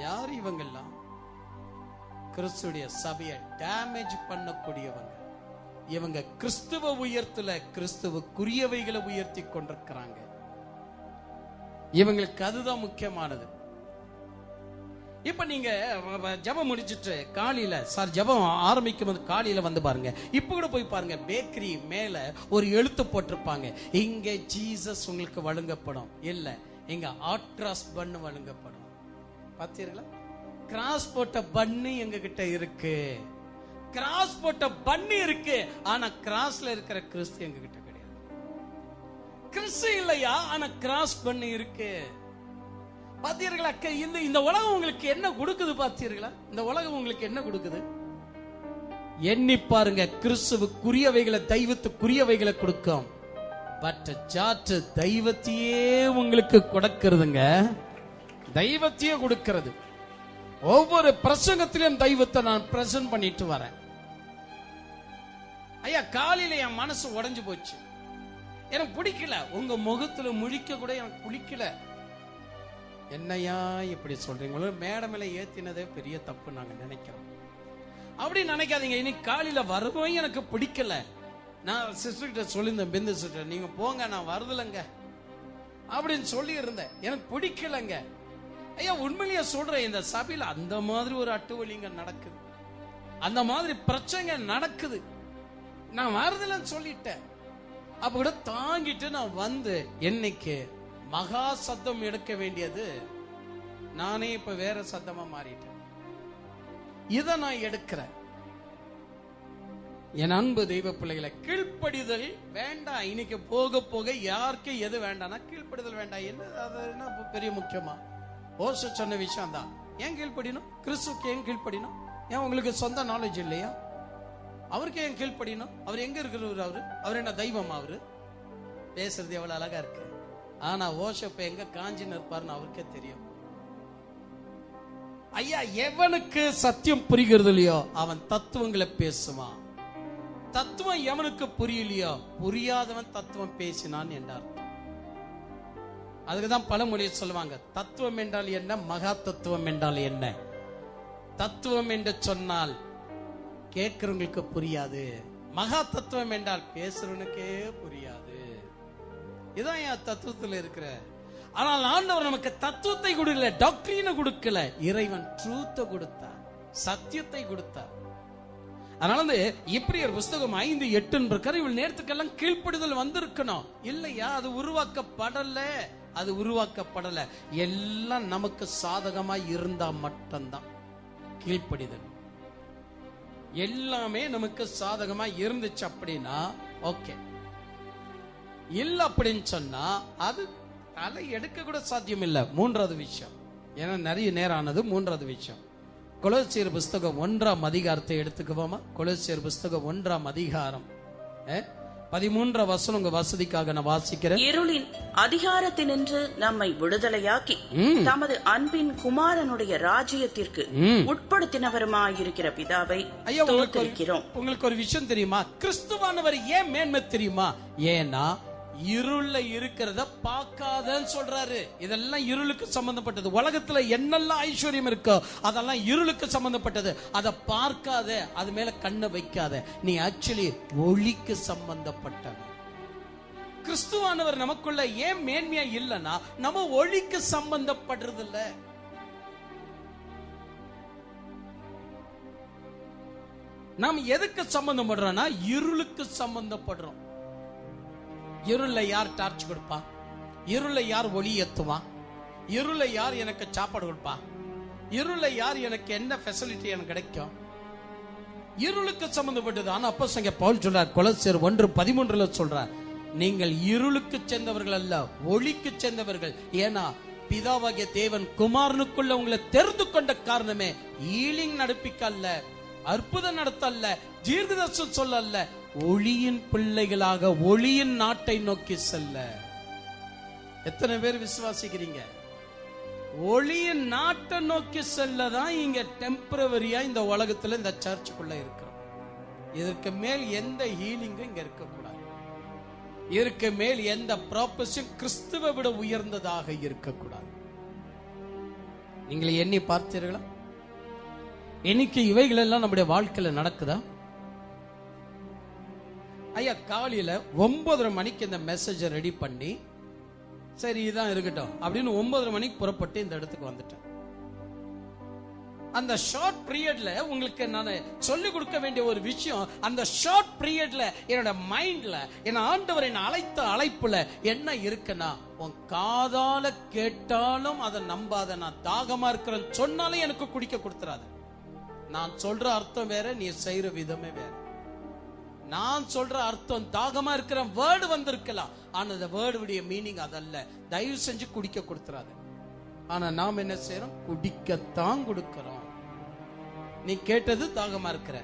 யார் இவங்கெல்லாம்? கிறிஸ்துடைய சபையை டேமேஜ் பண்ணக்கூடியவங்க. இவங்க கிறிஸ்துவ உயர்த்தல, கிறிஸ்துவுக்குரியவைகளை உயர்த்தி கொண்டிருக்கிறாங்க. இவங்களுக்கு அதுதான் முக்கியமானது. இப்ப நீங்க ஜபம் முடிச்சிட்டு காலையில ஜபம் ஆரம்பிக்கும் போது காலையில வந்து பாருங்க, இப்ப கூட போய் பாருங்க, பேக்கரி மேல ஒரு எழுத்து போட்டிருப்பாங்க, இங்க ஜீசஸ் உங்களுக்கு வழங்கப்படும், இல்ல இங்க ஆட்ராஸ் பண்ணு வழங்கப்படும். பாத்தீங்களா? கிராஸ் போட்ட பண்ணு எங்க கிட்ட இருக்கு, கிராஸ் போட்ட பண்ணு இருக்கு, ஆனா கிராஸ்ல இருக்கிற கிறிஸ்து எங்க கிட்ட கிடையாது. கிறிஸ்து இல்லையா, ஆனா கிராஸ் பண்ணு இருக்கு. பாத்தீர்களா? இந்த உலகம் உங்களுக்கு என்ன கொடுக்குது? பாத்தீர்களா? இந்த உலகம் உங்களுக்கு என்ன கொடுக்குது? எண்ணி பாருங்க, கிறிஸ்துவுக்குரியவைகளை தெய்வத்துக்குரியவைகளை கொடுக்கும். பட் சாற்று தெய்வத்தையே உங்களுக்கு கொடுக்கிறதுங்க, தெய்வத்தையே கொடுக்கிறது. ஒவ்வொரு பிரசங்கத்திலும் தெய்வத்தை நான் பிரசன்ட் பண்ணிட்டு வரேன். ஐயா, காலையில என் மனசு உடைஞ்சு போச்சு, எனக்கு பிடிக்கல. உங்க முகத்துல முழிக்க கூட எனக்கு பிடிக்கல. என்னையா இப்படி சொல்றீங்க? மேடை மேல ஏத்தினதே பெரிய தப்பு நாங்க நினைக்கிறோம். அப்படி நினைக்காதீங்க. இன்னைக்கு காலையில வருவோம், எனக்கு பிடிக்கல. நான் சிஸ்டர் கிட்ட சொல்லியிருந்தேன், பிந்து சிஸ்டர் நீங்க போங்க, நான் வருதலைங்க அப்படின்னு சொல்லி இருந்தேன். எனக்கு பிடிக்கலங்க. ஐயா, உண்மையிலேயே சொல்றேன், இந்த சபையில அந்த மாதிரி ஒரு அட்டுவலிங்க நடக்குது, அந்த மாதிரி பிரச்சனை நடக்குது. நான் வருதலன்னு சொல்லிட்டேன். அப்ப கூட தாங்கிட்டு நான் வந்து என்னைக்கு மகா சத்தம் எடுக்க வேண்டியது, நானே இப்ப வேற சத்தமா மாறிட்டேன். இத நான் எடுக்கிறேன். என் அன்பு தெய்வ பிள்ளைகளை, கீழ்ப்படிதல் வேண்டாம். இன்னைக்கு போக போக யாருக்கு எது வேண்டாம்னா கீழ்ப்படிதல் வேண்டாம். என்ன அது என்ன பெரிய முக்கியமா? ஓச சொன்ன விஷயம் தான். ஏன் கீழ்ப்படினும்? கிறிஸ்துக்கு ஏன் கீழ்ப்படினும்? ஏன் உங்களுக்கு சொந்த நாலேஜ் இல்லையா? அவருக்கு ஏன் கீழ்ப்படினும்? அவர் எங்க இருக்கிறவர்? அவர் என்ன தெய்வம்? அவரு பேசுறது எவ்வளவு அழகா இருக்கு. ஆனா ஓஷப்ப எங்க காஞ்சின்னு இருப்பாருன்னு அவருக்கே தெரியும். ஐயா, எவனுக்கு சத்தியம் புரிகிறது இல்லையோ அவன் தத்துவங்களை பேசுவான். தத்துவம் எவனுக்கு புரியலையோ புரியாதவன் தத்துவம் பேசினான் என்றார். அதுக்குதான் பழமொழியை சொல்லுவாங்க, தத்துவம் என்றால் என்ன, மகா தத்துவம் என்றால் என்ன. தத்துவம் என்று சொன்னால் கேட்கிறவங்களுக்கு புரியாது, மகா தத்துவம் என்றால் பேசுறவனுக்கே புரியாது. இதான் என் தத்துவத்தில் இருக்கிற. ஆனால் ஆண்டவர் நமக்கு தத்துவத்தை கொடுக்கல, டாக்டரினை கொடுக்கல. இறைவன் ட்ரூத்தை கொடுத்தார், சத்தியத்தை கொடுத்தார். அதனால எபிரேயர் புஸ்தகம் 5:8 இவள் நேரத்துக்கெல்லாம் கீழ்ப்படிதல் வந்திருக்கணும். இல்லையா? அது உருவாக்கப்படல. எல்லாம் நமக்கு சாதகமா இருந்தா மட்டும்தான் கீழ்ப்படிதல். எல்லாமே நமக்கு சாதகமா இருந்துச்சு அப்படின்னா ஓகே. இல்ல அப்படின்னு சொன்னா அது தலை எடுக்க கூட சாத்தியம் இல்ல. மூன்றாவது விஷயம், ஏன்னா நிறைய நேரம் ஆனது. மூன்றாவது விஷயம், கொலோசியர் புஸ்தகம் 1ஆம் அதிகாரத்தை எடுத்துக்குவோமா? கொலோசியர் புஸ்தகம் 1ஆம் அதிகாரம் 13 வசனம் உங்க வசதிக்காக நான் வாசிக்கிறேன். இருளின் அதிகாரத்தினின்று நம்மை விடுதலையாக்கி தமது அன்பின் குமாரனுடைய ராஜ்யத்திற்கு உட்படுத்தினவருமாயிருக்கிற பிதாவை தோற்கடிக்கிறோம். உங்களுக்கு ஒரு விஷயம் தெரியுமா? கிறிஸ்துவானவர் ஏன் மேன்மை தெரியுமா? ஏன்னா இருள இருக்கிறத பார்க்காதன்னு சொல்றாரு. இதெல்லாம் இருளுக்கு சம்பந்தப்பட்டது. உலகத்துல என்னெல்லாம் ஐஸ்வர்யம் இருக்கோ அதெல்லாம் இருளுக்கு சம்பந்தப்பட்டது. அதை பார்க்காத, அது மேல கண்ணை வைக்காத. நீ ஆக்சுவலி ஒளிக்கு சம்பந்தப்பட்டது. கிறிஸ்துவானவர் நமக்குள்ள ஏன் மேன்மையா இல்லைன்னா நம்ம ஒளிக்கு சம்பந்தப்படுறது இல்ல. நாம் எதுக்கு சம்பந்தப்படுறோம்னா இருளுக்கு சம்பந்தப்படுறோம். இருள யார் டார்ச் கொடுப்பான்? இருள யார் ஒளி ஏத்துவான்? இருளை யார் எனக்கு சாப்பாடு கொடுப்பா? இருளை யார் எனக்கு என்ன ஃபெசிலிட்டி எனக்கு கிடைக்கும்? இருளுக்கு சம்பந்தப்பட்டதான் அப்போஸ்தலனாகிய பவுல் சொல்றார். கொலோசியர் 1:13 சொல்றார், நீங்கள் இருளுக்கு சேர்ந்தவர்கள் அல்ல, ஒளிக்கு சேர்ந்தவர்கள். ஏன்னா பிதாவாகிய தேவன் குமாரனுக்குள்ள உங்களை தெரிந்து கொண்ட காரணமே ஈலிங் நடப்பிக்க அல்ல, அற்புதம் நடத்த அல்ல, தீர்க்கதரிசனம் சொல்ல அல்ல, ஒளியின் பிள்ளைகளாக ஒளியின் நாட்டை நோக்கி செல்ல. எத்தனை பேர் விசுவாசிக்கிறீங்க? ஒளியின் நாட்டை நோக்கி செல்லதான் இங்க டெம்பரவரியா இந்த உலகத்துல இந்த சர்ச்சுக்குள்ள இருக்கிறோம். இதற்கு மேல் எந்த ஹீலிங்கும் இங்க இருக்கக்கூடாது. இதற்கு மேல் எந்த ப்ராப்பர்ஸும் கிறிஸ்துவை விட உயர்ந்ததாக இருக்கக்கூடாது. நீங்கள் எண்ணி பார்த்தீர்களா? இன்னைக்கு இவைகள் எல்லாம் நம்முடைய வாழ்க்கையில நடக்குதா? ஐயா, காலையில 9:30 மணிக்கு இந்த மெசேஜை ரெடி பண்ணி, சரி இதான் இருக்கட்டும் அப்படின்னு 9:30 மணிக்கு புறப்பட்டு இந்த இடத்துக்கு வந்துட்டேன். அந்த ஷார்ட் பீரியட்ல உங்களுக்கு நான் சொல்லிக் கொடுக்க வேண்டிய ஒரு விஷயம், அந்த ஷார்ட் பீரியட்ல என்னோட மைண்ட்ல என் ஆண்டவர் என்ன அழைத்த அழைப்புல என்ன இருக்குன்னா, உன் காதால கேட்டாலும் அதை நம்பாத. நான் தாகமா இருக்கிறேன்னு சொன்னாலும் எனக்கு குடிக்க கொடுத்துறாது. நான் சொல்ற அர்த்தம் வேற, நீ செய்யற விதமே வேற. நான் சொல்ற அர்த்தம் தாகமா இருக்கிற வேர்டு வந்திருக்கலாம், ஆனா அந்த வேர்டுடைய மீனிங் அதல்ல. தயவு செஞ்சு குடிக்க கொடுத்துறாது. ஆனா நாம் என்ன செய்யறோம்? குடிக்கத்தான் கொடுக்கிறோம். நீ கேட்டது தாகமா இருக்கிற,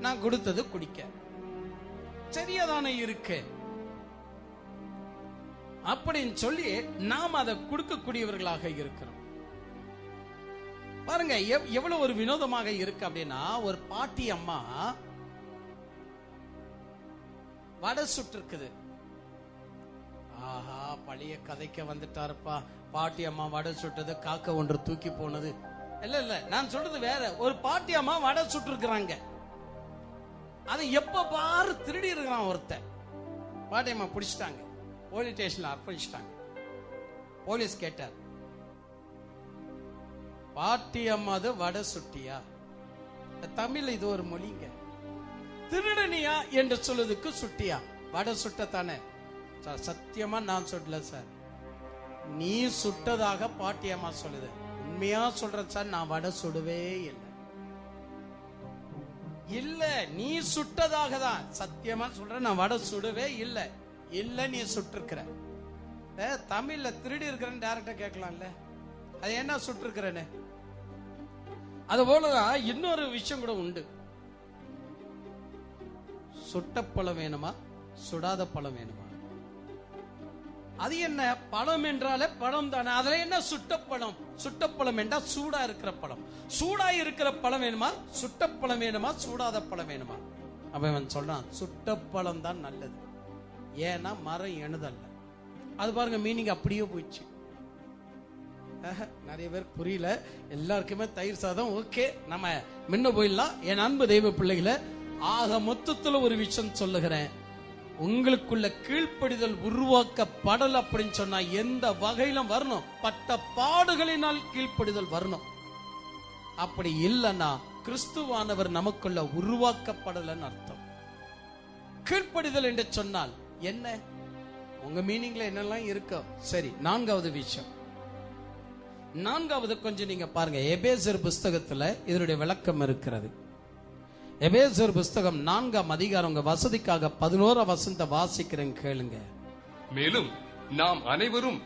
நான் கொடுத்தது குடிக்க. சரியாதானே இருக்கு அப்படின்னு சொல்லி நாம் அதை கொடுக்கக்கூடியவர்களாக இருக்கிறோம். பாருங்க எவ்வளவு ஒரு வினோதமாக இருக்கு அப்படின்னா, ஒரு பாட்டி அம்மா வடை சுட்டு இருக்குது. ஆஹா, பழைய கதைக்க வந்துட்டாருப்பா. பாட்டி அம்மா வடை சுட்டது, காக்க ஒன்று தூக்கி போனது. இல்ல நான் சொல்றது வேற. ஒரு பாட்டி அம்மா வடை சுட்டு இருக்கிறாங்க. அதை எப்ப பாரு திருடி இருக்கிறான் ஒருத்தன். பாட்டி அம்மா பிடிச்சிட்டாங்க, போலீஸ் ஸ்டேஷன்ல அர்ப்பணிச்சிட்டாங்க. போலீஸ் கேட்டார், பாட்டி அம்மாது வடை சுட்டியா? தமிழ் இது ஒரு மொழிங்க. திருடனியா என்று சொல்லுறதுக்கு சுட்டியா? வடை சுட்டத்தானே சார்? சத்தியமா நான் சொல்லல சார், நீ சுட்டதாக பாட்டி அம்மா சொல்லுது. உண்மையா சொல்றேன் சார், நான் வடை சுடவே இல்லை. இல்ல, நீ சுட்டதாக தான். சத்தியமா சொல்றேன், நான் வடை சுடவே இல்லை. இல்ல, நீ சுட்டிருக்கிற. தமிழ்ல திருடி இருக்கிறேன்னு டைரக்டா கேட்கலாம்ல, அது என்ன சுட்டிருக்கிறேன்னு. அது போலதான் இன்னொரு விஷயம் கூட உண்டு. சுட்ட பழம் வேணுமா, சுடாத பழம் வேணுமா? அது என்ன? பழம் என்றாலே பழம் தானே. அதுல என்ன சுட்ட பழம்? சுட்ட பழம் என்றா சூடா இருக்கிற பழம். சூடா இருக்கிற பழம் வேணுமா, சுட்ட பழம் வேணுமா, சூடாத பழம் வேணுமா? அவன் சொல்றான், சுட்ட பழம் தான் நல்லது. ஏன்னா மரம் எனதல்ல. அது பாருங்க, மீனிங் அப்படியே போயிடுச்சு. நிறைய பேர் புரியல. எல்லாருக்குமே தயிர் சாதம் ஓகே, நம்ம முன்ன போயிடலாம். என் அன்பு தெய்வ பிள்ளைகளை, ஆக மொத்தத்துல ஒரு விஷயம் சொல்லுகிறேன். உங்களுக்குள்ள கீழ்ப்படிதல் உருவாக்கப்படல் அப்படின்னு சொன்னா எந்த வகையிலும் வரணும், பட்ட பாடுகளினால் கீழ்ப்படிதல் வரணும். அப்படி இல்லைன்னா கிறிஸ்துவானவர் நமக்குள்ள உருவாக்கப்படலன்னு அர்த்தம். கீழ்ப்படிதல் என்று சொன்னால் என்ன? உங்க மீனிங்ல என்னெல்லாம் இருக்கோ சரி. நான்காவது விஷயம், நான்காவது கொஞ்சம் நீங்க பாருங்க. எபேசர் புஸ்தகத்துல இதனுடைய விளக்கம் இருக்கிறது. எபேசர் புஸ்தகம் 4ஆம் அதிகாரம், உங்க வசதிக்காக 11 வசனத்தை வாசிக்கிறேன், கேளுங்க. மேலும் நாம் அனைவரும்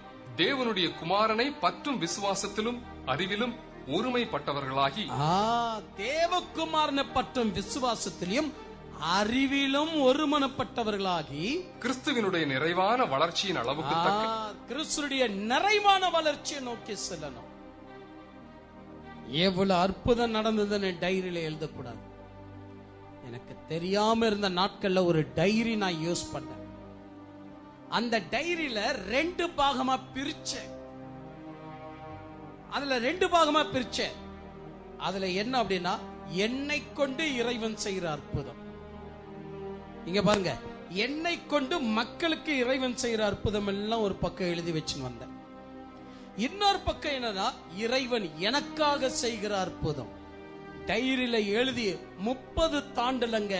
தேவனுடைய குமாரனை பற்றும் விசுவாசத்திலும் அறிவிலும் ஒருமைப்பட்டவர்களாகி, தேவகுமாரனை பற்றும் விசுவாசத்திலும் அறிவிலும் ஒருமனப்பட்டவர்களாகி, கிறிஸ்துவினுடைய நிறைவான வளர்ச்சியின் அளவுக்கு கிறிஸ்துடைய நிறைவான வளர்ச்சியை நோக்கி செல்லணும். எவ்வளவு அற்புதம் நடந்ததுன்னு டைரியில எழுதக்கூடாது. எனக்கு தெரியாம இருந்த நாட்கள்ல ஒரு டைரி நான் யூஸ் பண்ணேன். அந்த டைரியில 2 பாகமா பிரிச்சேன். அதுல 2 பாகமா பிரிச்சேன். அதுல என்ன அப்படின்னா, என்னை கொண்டு இறைவன் செய்கிற அற்புதம். இங்க பாருங்க, என்னை கொண்டு மக்களுக்கு இறைவன் செய்கிற அற்புதம் எல்லாம் ஒரு பக்கம் எழுதி வச்சுன்னு வந்தேன். இன்னொரு பக்கம் என்னன்னா, இறைவன் எனக்காக செய்கிற அற்புதம். டைரியில எழுதி 30 தாண்டலங்க.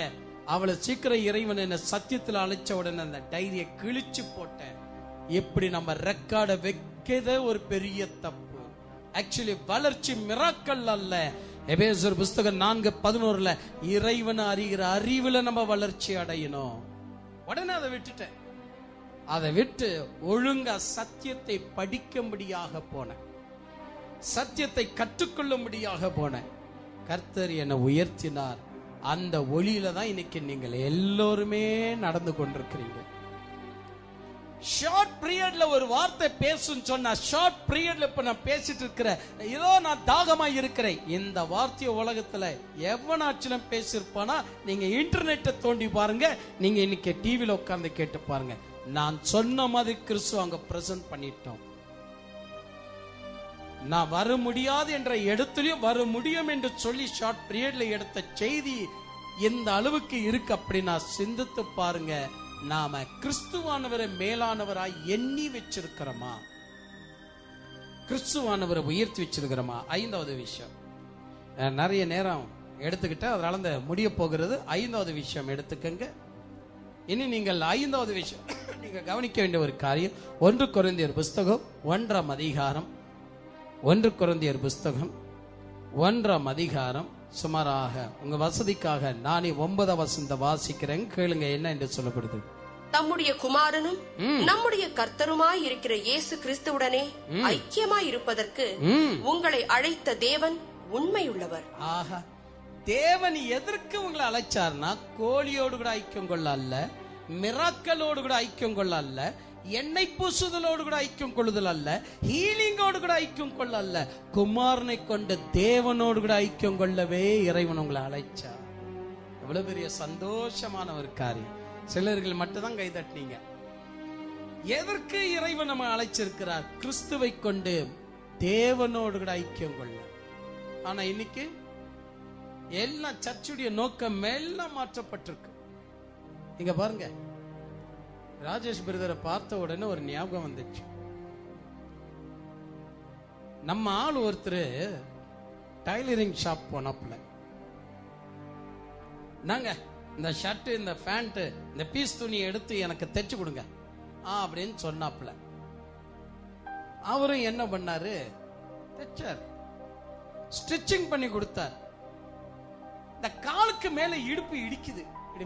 அவளை சீக்கிரம் இறைவன் என்ன சத்தியத்தில் அழைச்ச உடனே அந்த டைரியை கிழிச்சு போட்டேன். இப்படி நம்ம ரெக்கார்ட வைக்கத ஒரு பெரிய தப்பு. ஆக்சுவலி வளர்ச்சி மிராக்கல் அல்ல. எபேசியர் புஸ்தகம் 4:11 இறைவனை அறிகிற அறிவுல நம்ம வளர்ச்சி அடையணும். உடனே அதை விட்டுட்டேன். அதை விட்டு ஒழுங்கா சத்தியத்தை படிக்கும்படியாக போனேன், சத்தியத்தை கற்றுக்கொள்ளும்படியாக போனேன். கர்த்தர் என்னை உயர்த்தினார். அந்த ஒளியில தான் இன்னைக்கு நீங்கள் எல்லோருமே நடந்து கொண்டிருக்கிறீங்க. ஷார்ட் பீரியட்ல ஒரு வார்த்தை பேசுன்னு சொன்னா, ஷார்ட் பீரியட்ல இப்ப நான் பேசிட்டு இருக்கிறேன், ஏதோ நான் தாகமா இருக்கிறேன், இந்த வார்த்தைய உலகத்துல எவனாச்சிலும் பேசிருப்பானா? நீங்க இன்டர்நெட்டை தோண்டி பாருங்க, நீங்க இன்னைக்கு டிவில உட்கார்ந்து கேட்டு பாருங்க. நான் சொன்ன மாதிரி கிறிஸ்துவ அங்க பிரசன்ட் பண்ணிட்டோம். நான் வர முடியாது என்ற இடத்துலயும் வர முடியும் என்று சொல்லி ஷார்ட் பீரியட்ல எடுத்த செய்தி இந்த அளவுக்கு இருக்கு. அப்படி நான் சிந்தித்து பாருங்க, நாம கிறிஸ்துவானவரை மேலானவராய் எண்ணி வச்சிருக்கிறோமா? கிறிஸ்துவானவரை உயர்த்தி வச்சிருக்கிறோமா? 5வது விஷயம், நிறைய நேரம் எடுத்துக்கிட்ட அதனால இந்த முடிய போகிறது. 5வது விஷயம் எடுத்துக்கங்க. இனி நீங்கள் 5வது விஷயம் நீங்க கவனிக்க வேண்டிய ஒரு காரியம், 1 கொரிந்தியர் புஸ்தகம் 1ஆம் அதிகாரம், 1 கொரிந்தியர் புஸ்தகம் 1ஆம் அதிகாரம், சுமாராக உங்க வசதிக்காக நானே 9ஆம் வசனத்தை வாசிக்கிறேன், கேளுங்க என்ன என்று சொல்லப்படுது. தம்முடைய குமாரனும் நம்முடைய கர்த்தருமாய் இருக்கிற இயேசு கிறிஸ்துவுடனே ஐக்கியமாய் இருப்பதற்கு உங்களை அழைத்த தேவன் உண்மையுள்ளவர். ஆஹா, தேவன் எதற்கு உங்களை அழைச்சார்னா, கோழியோடு கூட ஐக்கியம் கொள்ள அல்ல, மிராக்கலோடு கூட ஐக்கியம் கொள்ள அல்ல, எண்ணெய் பூசுதலோடு கூட ஐக்கியம் கொள்ளுதல் அல்ல, ஹீலிங்கோடு கூட ஐக்கியம் கொள்ள அல்ல, குமாரனை கொண்டு தேவனோடு கூட ஐக்கியம் கொள்ளவே இறைவன் உங்களை அழைச்சா. எவ்வளவு பெரிய சந்தோஷமான ஒரு காரியம். சிலர்கள் மட்டும்தான் கை தட்டினீங்க. எதற்கு இறைவன் நம்ம அழைச்சிருக்கிறார்? கிறிஸ்துவை கொண்டு தேவனோடு கூட ஐக்கியம் கொள்ள. ஆனா இன்னைக்கு எல்லாம் சர்ச்சுடைய நோக்கம் எல்லாம் மாற்றப்பட்டிருக்கு. இங்க பாருங்க, ராஜேஷ் பிரதரை பார்த்த உடனே ஒரு ஞாபகம் வந்துச்சு. நம்ம ஆள் ஒருத்தர் டைலரிங் ஷாப் போனப்பல, நாங்க இந்த ஷர்ட், இந்த பேண்ட், இந்த பீஸ் துணி எடுத்து எனக்கு தைச்சு கொடுங்க அப்படின்னு சொன்னாப்ல. அவரும் என்ன பண்ணாரு, தைச்சார், ஸ்டிச்சிங் பண்ணி கொடுத்தார். இந்த காலுக்கு மேல இடுப்பு இடிக்குது,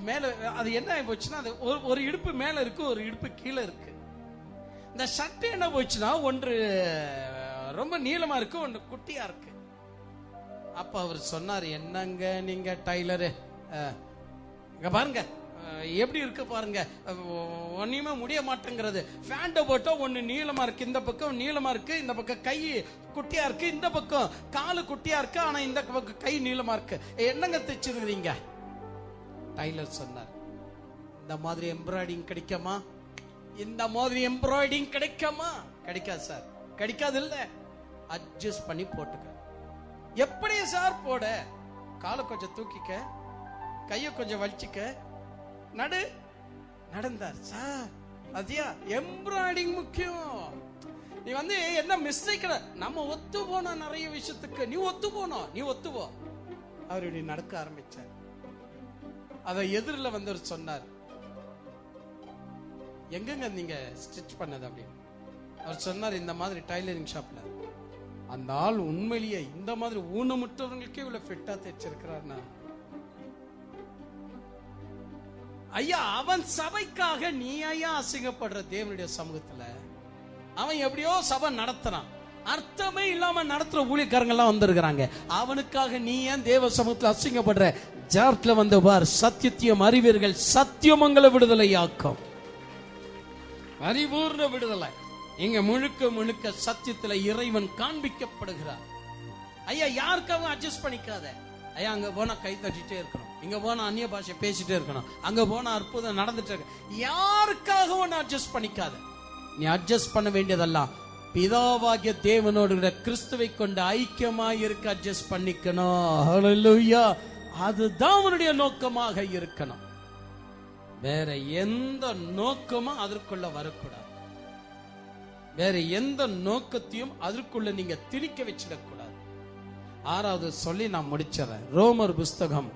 மேல அது என்ன ஆகி போச்சுன்னா, அது ஒரு இடுப்பு மேல இருக்கு, ஒரு இடுப்பு கீழே இருக்கு. இந்த ஷர்ட் என்ன போச்சுன்னா, ஒன்று ரொம்ப நீளமா இருக்கு, ஒன்று குட்டியா இருக்கு. அப்ப அவர் சொன்னார், என்னங்க நீங்க டைலரு, இங்க பாருங்க எப்படி இருக்கு பாருங்க, ஒன்னுமே முடிய மாட்டேங்கிறது. பேண்ட போட்டா ஒன்னு நீளமா இருக்கு, இந்த பக்கம் நீளமா இருக்கு, இந்த பக்கம் கை குட்டியா இருக்கு, இந்த பக்கம் காலு குட்டியா இருக்கு, ஆனா இந்த பக்கம் கை நீளமா இருக்கு, என்னங்க தைச்சிருக்கிறீங்க? டைலர் சொன்னார், இந்த மாதிரி எம்ப்ராய்டிங் கிடைக்குமா? இந்த மாதிரி எம்ப்ராய்டிங் கிடைக்குமா? கிடைக்காது சார். கிடைக்காது இல்ல, அட்ஜஸ்ட் பண்ணி போட்டுக்க. எப்படி சார் போட? காலை கொஞ்சம் தூக்கிக்க, கைய கொஞ்சம் வலிச்சுக்க, நடந்தார் சார். அதியா எம்ப்ராய்டிங் முக்கியம். நீ என்ன மிஸ்டேக், நம்ம ஒத்து போனா நிறைய விஷயத்துக்கு நீ ஒத்து போனோம், நீ ஒத்து போ. அவரு நடக்க ஆரம்பிச்சார். அத எதிரில் வந்தவர் சொன்னார், எங்கங்க நீங்க ஸ்டிச் பண்ணது அப்படின்னு. அவர் சொன்னார், இந்த மாதிரி டைலரிங் ஷாப்ல. அந்த ஆள் உண்மையிலேயே இந்த மாதிரி ஊனமுற்றவர்களுக்கே இவ்வளவு ஃபிட்டா தைச்சிருக்கிறார்னா, ஐயா அவன் சபைக்காக நீ ஐயா அசிங்கப்படுற தேவனுடைய சமூகத்துல. அவன் எப்படியோ சபை நடத்துறான், அர்த்தமே இல்லாம நடத்துற ஊழியக்காரங்க எல்லாம் வந்திருக்கிறாங்க. அவனுக்காக நீ ஏன் தேவ சமூகத்துல அசிங்கப்படுற? ஜார்ட்ல வந்து பார், சத்தியத்தையும் அறிவீர்கள், சத்தியமங்கல விடுதலையாக்கும், பரிபூர்ண விடுதலை. இங்க முழுக்க முழுக்க சத்தியத்துல இறைவன் காண்பிக்கப்படுகிறார். ஐயா யாருக்காகவும் அட்ஜஸ்ட் பண்ணிக்காத. ஐயா அங்க போனா கை தட்டிட்டே இருக்கணும், இங்க போனா அந்நிய பாஷை பேசிட்டே இருக்கணும், அங்க போனா அற்புதம் நடந்துட்டு இருக்கு. யாருக்காகவும் அட்ஜஸ்ட் பண்ணிக்காத. நீ அட்ஜஸ்ட் பண்ண வேண்டியதெல்லாம் பிதாவாகிய தேவனோடு கிறிஸ்துவை கொண்டு ஐக்கியமாய் இருக்க அட்ஜஸ்ட் பண்ணிக்கணும். ஹல்லேலூயா. அதுதான் அவனுடைய நோக்கமாக இருக்கணும். வேற எந்த நோக்கமும் அதற்குள்ள வரக்கூடாது. வேற எந்த நோக்கத்தையும் அதற்குள்ள நீங்க திணிக்க வச்சிடக்கூடாது. 6வது சொல்லி நான் முடிச்சிடறேன். ரோமர் புஸ்தகம்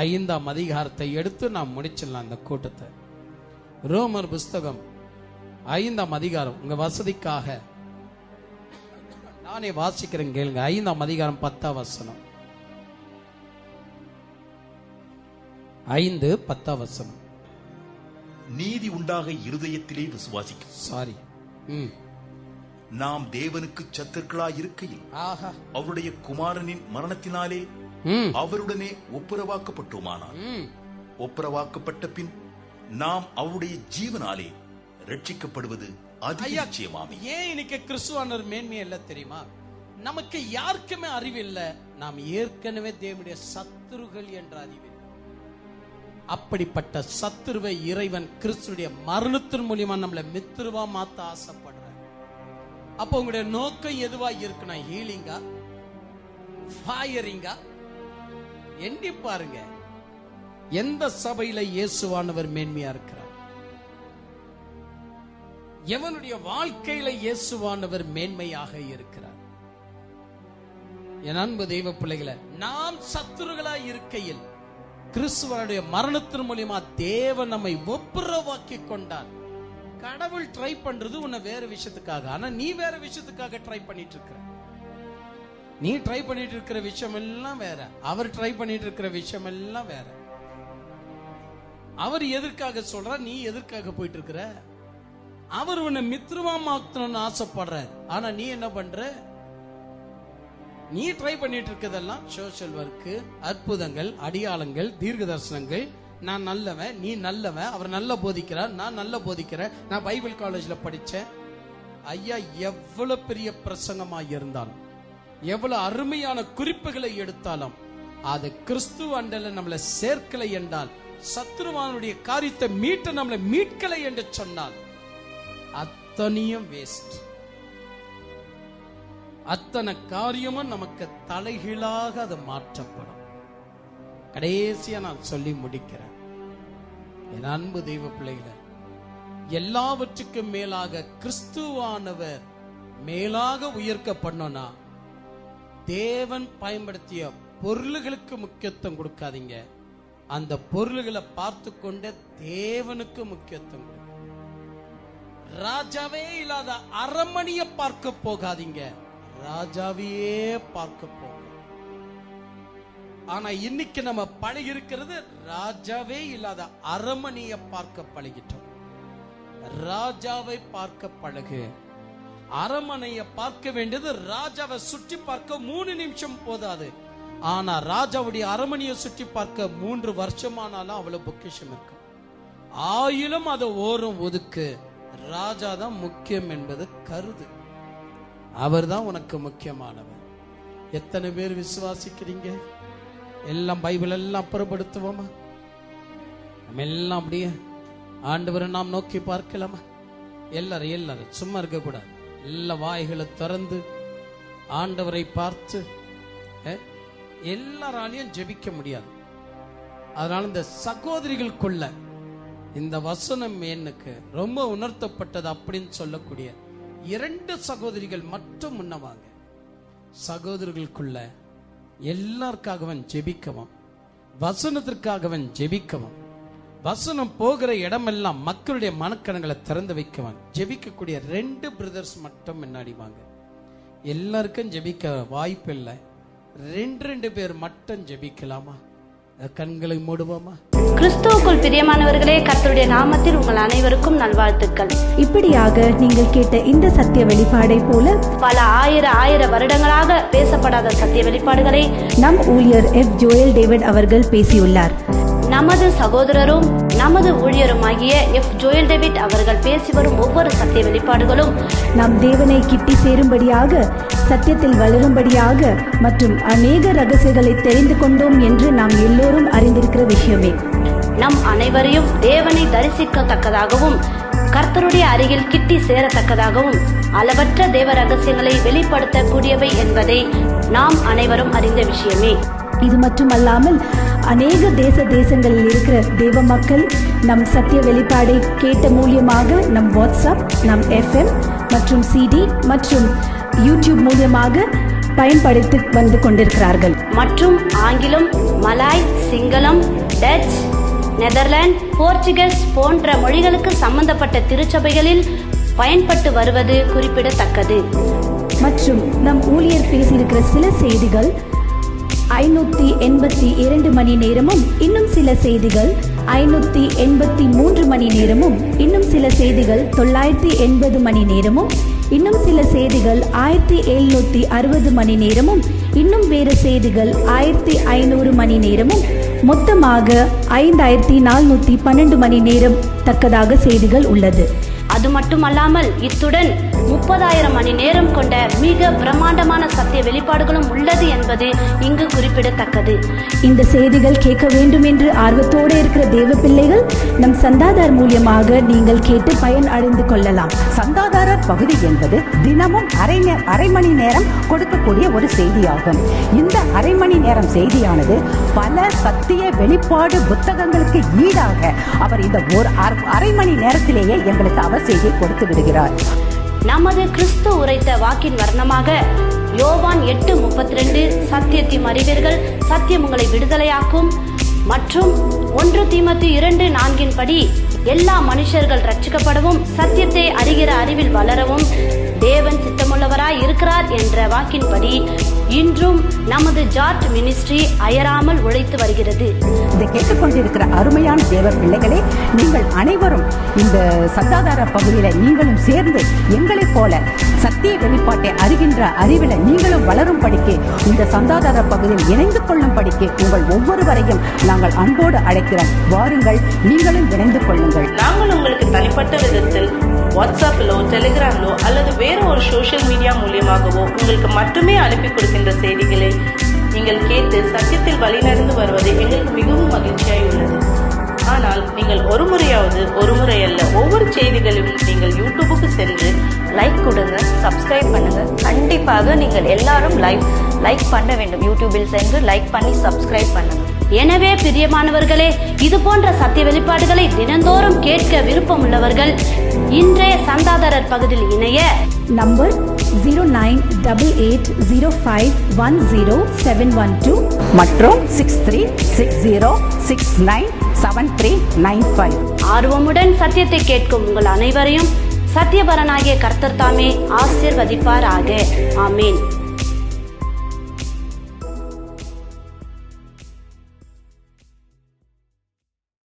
5ஆம் அதிகாரத்தை எடுத்து நான் முடிச்சிடலாம் இந்த கூட்டத்தை. ரோமர் புஸ்தகம் 5ஆம் அதிகாரம் உங்க வசதிக்காக நானே வாசிக்கிறேன் கேளுங்க. 5ஆம் அதிகாரம் 10ஆம் வசனம். 5:10 வசனம். நீதி உண்டாக இருதயத்திலே விசுவாசிக்கும். சாரி. நாம் தேவனுக்கு சத்துருக்களாய் இருக்கையில் அவருடைய குமாரனின் மரணத்தினாலே அவருடனே ஒப்புரவாக்கப்பட்டோமானால் ஒப்புரவாக்கப்பட்ட பின் நாம் அவருடைய ஜீவனாலே ரட்சிக்கப்படுவது அதிசயமாமே. ஏன் இன்னைக்கு கிறிஸ்துவானவர் மேன்மை இல்ல தெரியுமா? நமக்கு யாருக்குமே அறிவில்லை. நாம் ஏற்கனவே தேவனுடைய சத்துருகள் என்ற அறிவில். அப்படிப்பட்ட சத்துருவை இறைவன் கிறிஸ்துடைய மரணத்தின் மூலியமா நம்மளை மித்திருவா மாத்த ஆசைப்படுற. அப்ப உங்களுடைய நோக்கம் எதுவா இருக்கணும்? ஹீலிங்கா, ஃபயரிங்கா? எண்ணி பாருங்க, எந்த சபையில இயேசுவானவர் மேன்மையா இருக்கிறார்? எவனுடைய வாழ்க்கையில இயேசுவானவர் மேன்மையாக இருக்கிறார்? என் அன்பு தெய்வ பிள்ளைகளை, நாம் சத்துருகளாய் இருக்கையில் கிறிஸ்துவனுடைய மரணத்தின் மூலியமா தேவன் நம்மை ஒப்புரவாக்கி கொண்டார். கடவுள் ட்ரை பண்றது உன்னை வேற விஷயத்துக்காக, ஆனா நீ வேற விஷயத்துக்காக ட்ரை பண்ணிட்டு இருக்கிற. நீ ட்ரை பண்ணிட்டு இருக்கிற விஷயம் எல்லாம் வேற, அவர் ட்ரை பண்ணிட்டு இருக்கிற விஷயம் எல்லாம் வேற. அவர் எதற்காக சொல்ற, நீ எதற்காக போயிட்டு இருக்கிற? அவர் உன்னை மித்ருவா மாத்தணும்னு ஆசைப்படுற, ஆனா நீ என்ன பண்ற? நீ ட்ரை பண்ணிட்டு இருக்கிறதெல்லாம் சோஷியல் ஒர்க், அற்புதங்கள், அடியாளங்கள், தீர்க்க தரிசனங்கள். நான் நல்லவன், நீ நல்லவன், அவர் நல்ல போதிக்கிறார், நான் நல்ல போதிக்கிறேன், நான் பைபிள் காலேஜ்ல படிச்சேன். ஐயா, எவ்வளவு பெரிய பிரசங்கமா இருந்தாலும், எவ்வளவு அருமையான குறிப்புகளை எடுத்தாலும், அது கிறிஸ்துவ அண்டல நம்மளை சேர்க்கலை என்றால், சத்ருவானுடைய காரியத்தை மீட்ட நம்மளை மீட்கலை என்று சொன்னால் அத்தனையும் வேஸ்ட். அத்தனை காரியமும் நமக்கு தலைகீழாக அது மாற்றப்படும். கடைசியா நான் சொல்லி முடிக்கிறேன். என் அன்பு தெய்வ பிள்ளைகளை, எல்லாவற்றுக்கும் மேலாக கிறிஸ்துவானவர் மேலாக உயர்க்கப்படணும்னா தேவன் பயன்படுத்திய பொருள்களுக்கு முக்கியத்துவம் கொடுக்காதீங்க. அந்த பொருள்களை பார்த்து கொண்டு தேவனுக்கு முக்கியத்துவம் கொடுங்க. ராஜாவே இல்லாத அரண்மனையை பார்க்க போகாதீங்க, ராஜாவையே பார்க்க போங்க. ஆனா இன்னைக்கு நம்ம பழகி இருக்கிறது ராஜாவே இல்லாத அரண்மனையை பார்க்க பழகிட்டோம். ராஜாவை பார்க்க பழகு. அரண்மனையை பார்க்க வேண்டியது ராஜாவை சுற்றி பார்க்க 3 நிமிஷம் போதாது. ஆனா ராஜாவுடைய அரண்மனையை சுற்றி பார்க்க 3 வருஷமானாலும் அவ்வளவு பொக்கிஷம் இருக்கு. ஆயிலும் அதை ஓரம் ஒதுக்கு. ராஜா தான் முக்கியம் என்பது கருது. அவர் தான் உனக்கு முக்கியமானவர். எத்தனை பேர் விசுவாசிக்கிறீங்க? எல்லாம் பைபிள் எல்லாம் அப்புறப்படுத்துவோமா? நம்ம எல்லாம் அப்படியே ஆண்டவரை நாம் நோக்கி பார்க்கலாமா? எல்லாரும் சும்மா இருக்க கூடாது. எல்லா வாய்களை திறந்து ஆண்டவரை பார்த்து. எல்லாராலையும் ஜெபிக்க முடியாது. அதனால இந்த சகோதரிகளுக்குள்ள இந்த வசனம் எனக்கு ரொம்ப உணர்த்தப்பட்டது அப்படின்னு சொல்லக்கூடிய 2 சகோதரிகள் மட்டும் முன்னவாங்க. சகோதரர்களுக்குள்ள எல்லாருக்காகவும் ஜெபிக்கவும், வசனத்திற்காகவும் ஜெபிக்கவும், வசனம் போகிற இடமெல்லாம் மக்களுடைய மனக்கணங்களை திறந்து வைக்கவும் ஜெபிக்கக்கூடிய 2 பிரதர்ஸ் மட்டும் முன்னாடி வாங்க. எல்லாருக்கும் ஜெபிக்க வாய்ப்பு இல்லை. 2 பேர் மட்டும் ஜெபிக்கலாமா? கண்களை மூடுவோமா? கிறிஸ்துவுக்குள் பிரியமானவர்களே, கர்த்தருடைய நாமத்தில் உங்கள் அனைவருக்கும் நல்வாழ்த்துக்கள். இப்படியாக நீங்கள் கேட்ட இந்த சத்திய வெளிப்பாடை போல பல ஆயிர வருடங்களாக பேசப்படாத சத்திய வெளிப்பாடுகளை நம் ஊழியர் எஃப் ஜோயல் டேவிட் அவர்கள் பேசியுள்ளார். நமது சகோதரரும் நமது ஊழியருமாகிய எஃப் ஜோயல் டேவிட் அவர்கள் பேசி வரும் ஒவ்வொரு சத்திய வெளிப்பாடுகளும் நம் தேவனை கிட்டி சேரும்படியாக, சத்தியத்தில் வளரும்படியாக மற்றும் அநேக ரகசியங்களை தெரிந்து கொண்டோம் என்று நாம் எல்லோரும் அறிந்திருக்கிற விஷயமே. நம் அனைவரையும் தேவனை தரிசிக்கத்தக்கதாகவும், கர்த்தருடைய அருகில் கிட்டி சேரத்தக்கதாகவும் அளவற்ற தேவ ரகசியங்களை வெளிப்படுத்தக்கூடியவை என்பதை நாம் அனைவரும் அறிந்த விஷயமே. இது மட்டுமல்லாமல் அநேக தேசங்களில் இருக்கிற தேவ மக்கள் நம் சத்திய வெளிப்பாடை கேட்ட மூலியமாக நம் வாட்ஸ்அப், நம் FM மற்றும் CD மற்றும் யூடியூப் மூலியமாக பயன்படுத்தி வந்து கொண்டிருக்கிறார்கள். மற்றும் ஆங்கிலம், மலாய், சிங்களம், டச், நெதர்லாந்து, போர்ச்சுகீஸ் போன்ற மொழிகளுக்கு சம்பந்தப்பட்ட திருச்சபைகளில் பயன்பட்டு வருவது குறிப்பிடத்தக்கது. மற்றும் நம் ஊழியர் பேசியிருக்கிற சில செய்திகள் 582 மணி நேரமும், இன்னும் சில செய்திகள் 583 மணி நேரமும், இன்னும் சில செய்திகள் 980 மணி நேரமும், இன்னும் சில செய்திகள் 1760 மணி நேரமும், இன்னும் வேறு செய்திகள் 1500 மணி நேரமும், மொத்தமாக 5412 மணி நேரம் தக்கதாக செய்திகள் உள்ளது. அது மட்டுமல்லாமல் இத்துடன் 30,000 மணி நேரம் கொண்ட மிக பிரம்மாண்டமான சத்திய வெளிப்பாடுகளும் உள்ளது என்பது இங்கு குறிப்பிடத்தக்கது. இந்த செய்திகள் கேட்க வேண்டும் என்று ஆர்வத்தோடு இருக்கிற தேவ பிள்ளைகள் நம் சந்தாதார் மூலியமாக நீங்கள் கேட்டு பயன் அடைந்து கொள்ளலாம். சந்தாதாரர் பகுதி என்பது தினமும் அரை மணி நேரம் கொடுக்கக்கூடிய ஒரு செய்தியாகும். இந்த அரை மணி நேரம் செய்தியானது பல சத்திய வெளிப்பாடு புத்தகங்களுக்கு ஈடாக அவர் இந்த ஒரு அரை மணி நேரத்திலேயே எங்களுக்கு அவர் செய்தியை கொடுத்து விடுகிறார். நமது கிறிஸ்து உரைத்த வாக்கின் வர்ணமாக யோவான் 8:32 சத்தியத்தை அறிவீர்கள், சத்தியம் உங்களை விடுதலையாக்கும் மற்றும் 1 தீமோத்தேயு 2:4 படி எல்லா மனுஷர்கள் ரட்சிக்கப்படவும் சத்தியத்தை அறிகிற அறிவில் வளரவும் தேவன் சித்தமுள்ளவராய் இருக்கிறார் என்ற வாக்கின்படி இன்றும் நமது ஜார்ஜ் மினிஸ்ட்ரி அயராமல் உழைத்து வருகிறது. இதை கேட்டுக்கொண்டிருக்கிற அருமையான தேவ பிள்ளைகளே, நீங்கள் அனைவரும் இந்த சந்தாதார பகுதியில நீங்களும் சேர்ந்து எங்களைப் போல சத்திய வெளிப்பாட்டை அறிகின்ற அறிவில நீங்களும் வளரும் படிக்க இந்த சந்தாதார பகுதியில் இணைந்து கொள்ளும் படிக்க உங்கள் ஒவ்வொருவரையும் நாங்கள் அன்போடு அழைக்கிறோம். வாருங்கள், நீங்களும் இணைந்து கொள்ளுங்கள். நாங்கள் உங்களுக்கு தனிப்பட்ட விதத்தில் வாட்ஸ்அப்பிலோ டெலிகிராமிலோ அல்லது வேற ஒரு சோசியல் மீடியா மூலியமாகவோ உங்களுக்கு மட்டுமே அனுப்பி கொடுக்கின்ற செய்திகளை நீங்கள் கேட்டு சத்தியத்தில் வழிநடந்து வருவது எங்களுக்கு மிகவும் மகிழ்ச்சியாய் உள்ளது. ஆனால் நீங்கள் ஒரு முறை அல்ல ஒவ்வொரு செய்திகளையும் நீங்கள் யூடியூபுக்கு சென்று லைக் கொடுங்க, சப்ஸ்கிரைப் பண்ணுங்க. கண்டிப்பாக நீங்கள் எல்லாரும் லைக் பண்ண வேண்டும். யூடியூபில் சென்று லைக் பண்ணி சப்ஸ்கிரைப் பண்ணுங்க. எனவே பிரியமானவர்களே, இது போன்ற சத்திய வெளிப்பாடுகளை தினந்தோறும் கேட்க விருப்பம் உள்ளவர்கள் இன்றைய சந்தாதாரர் பகுதியில் இணைய நம்பர் 098805100712 மற்றும் 6360697395. ஆர்வமுடன் சத்தியத்தை கேட்கும் உங்கள் அனைவரையும் சத்தியபரனாகிய கர்த்தர் தாமே ஆசீர்வதிப்பாராக. ஆமேன்.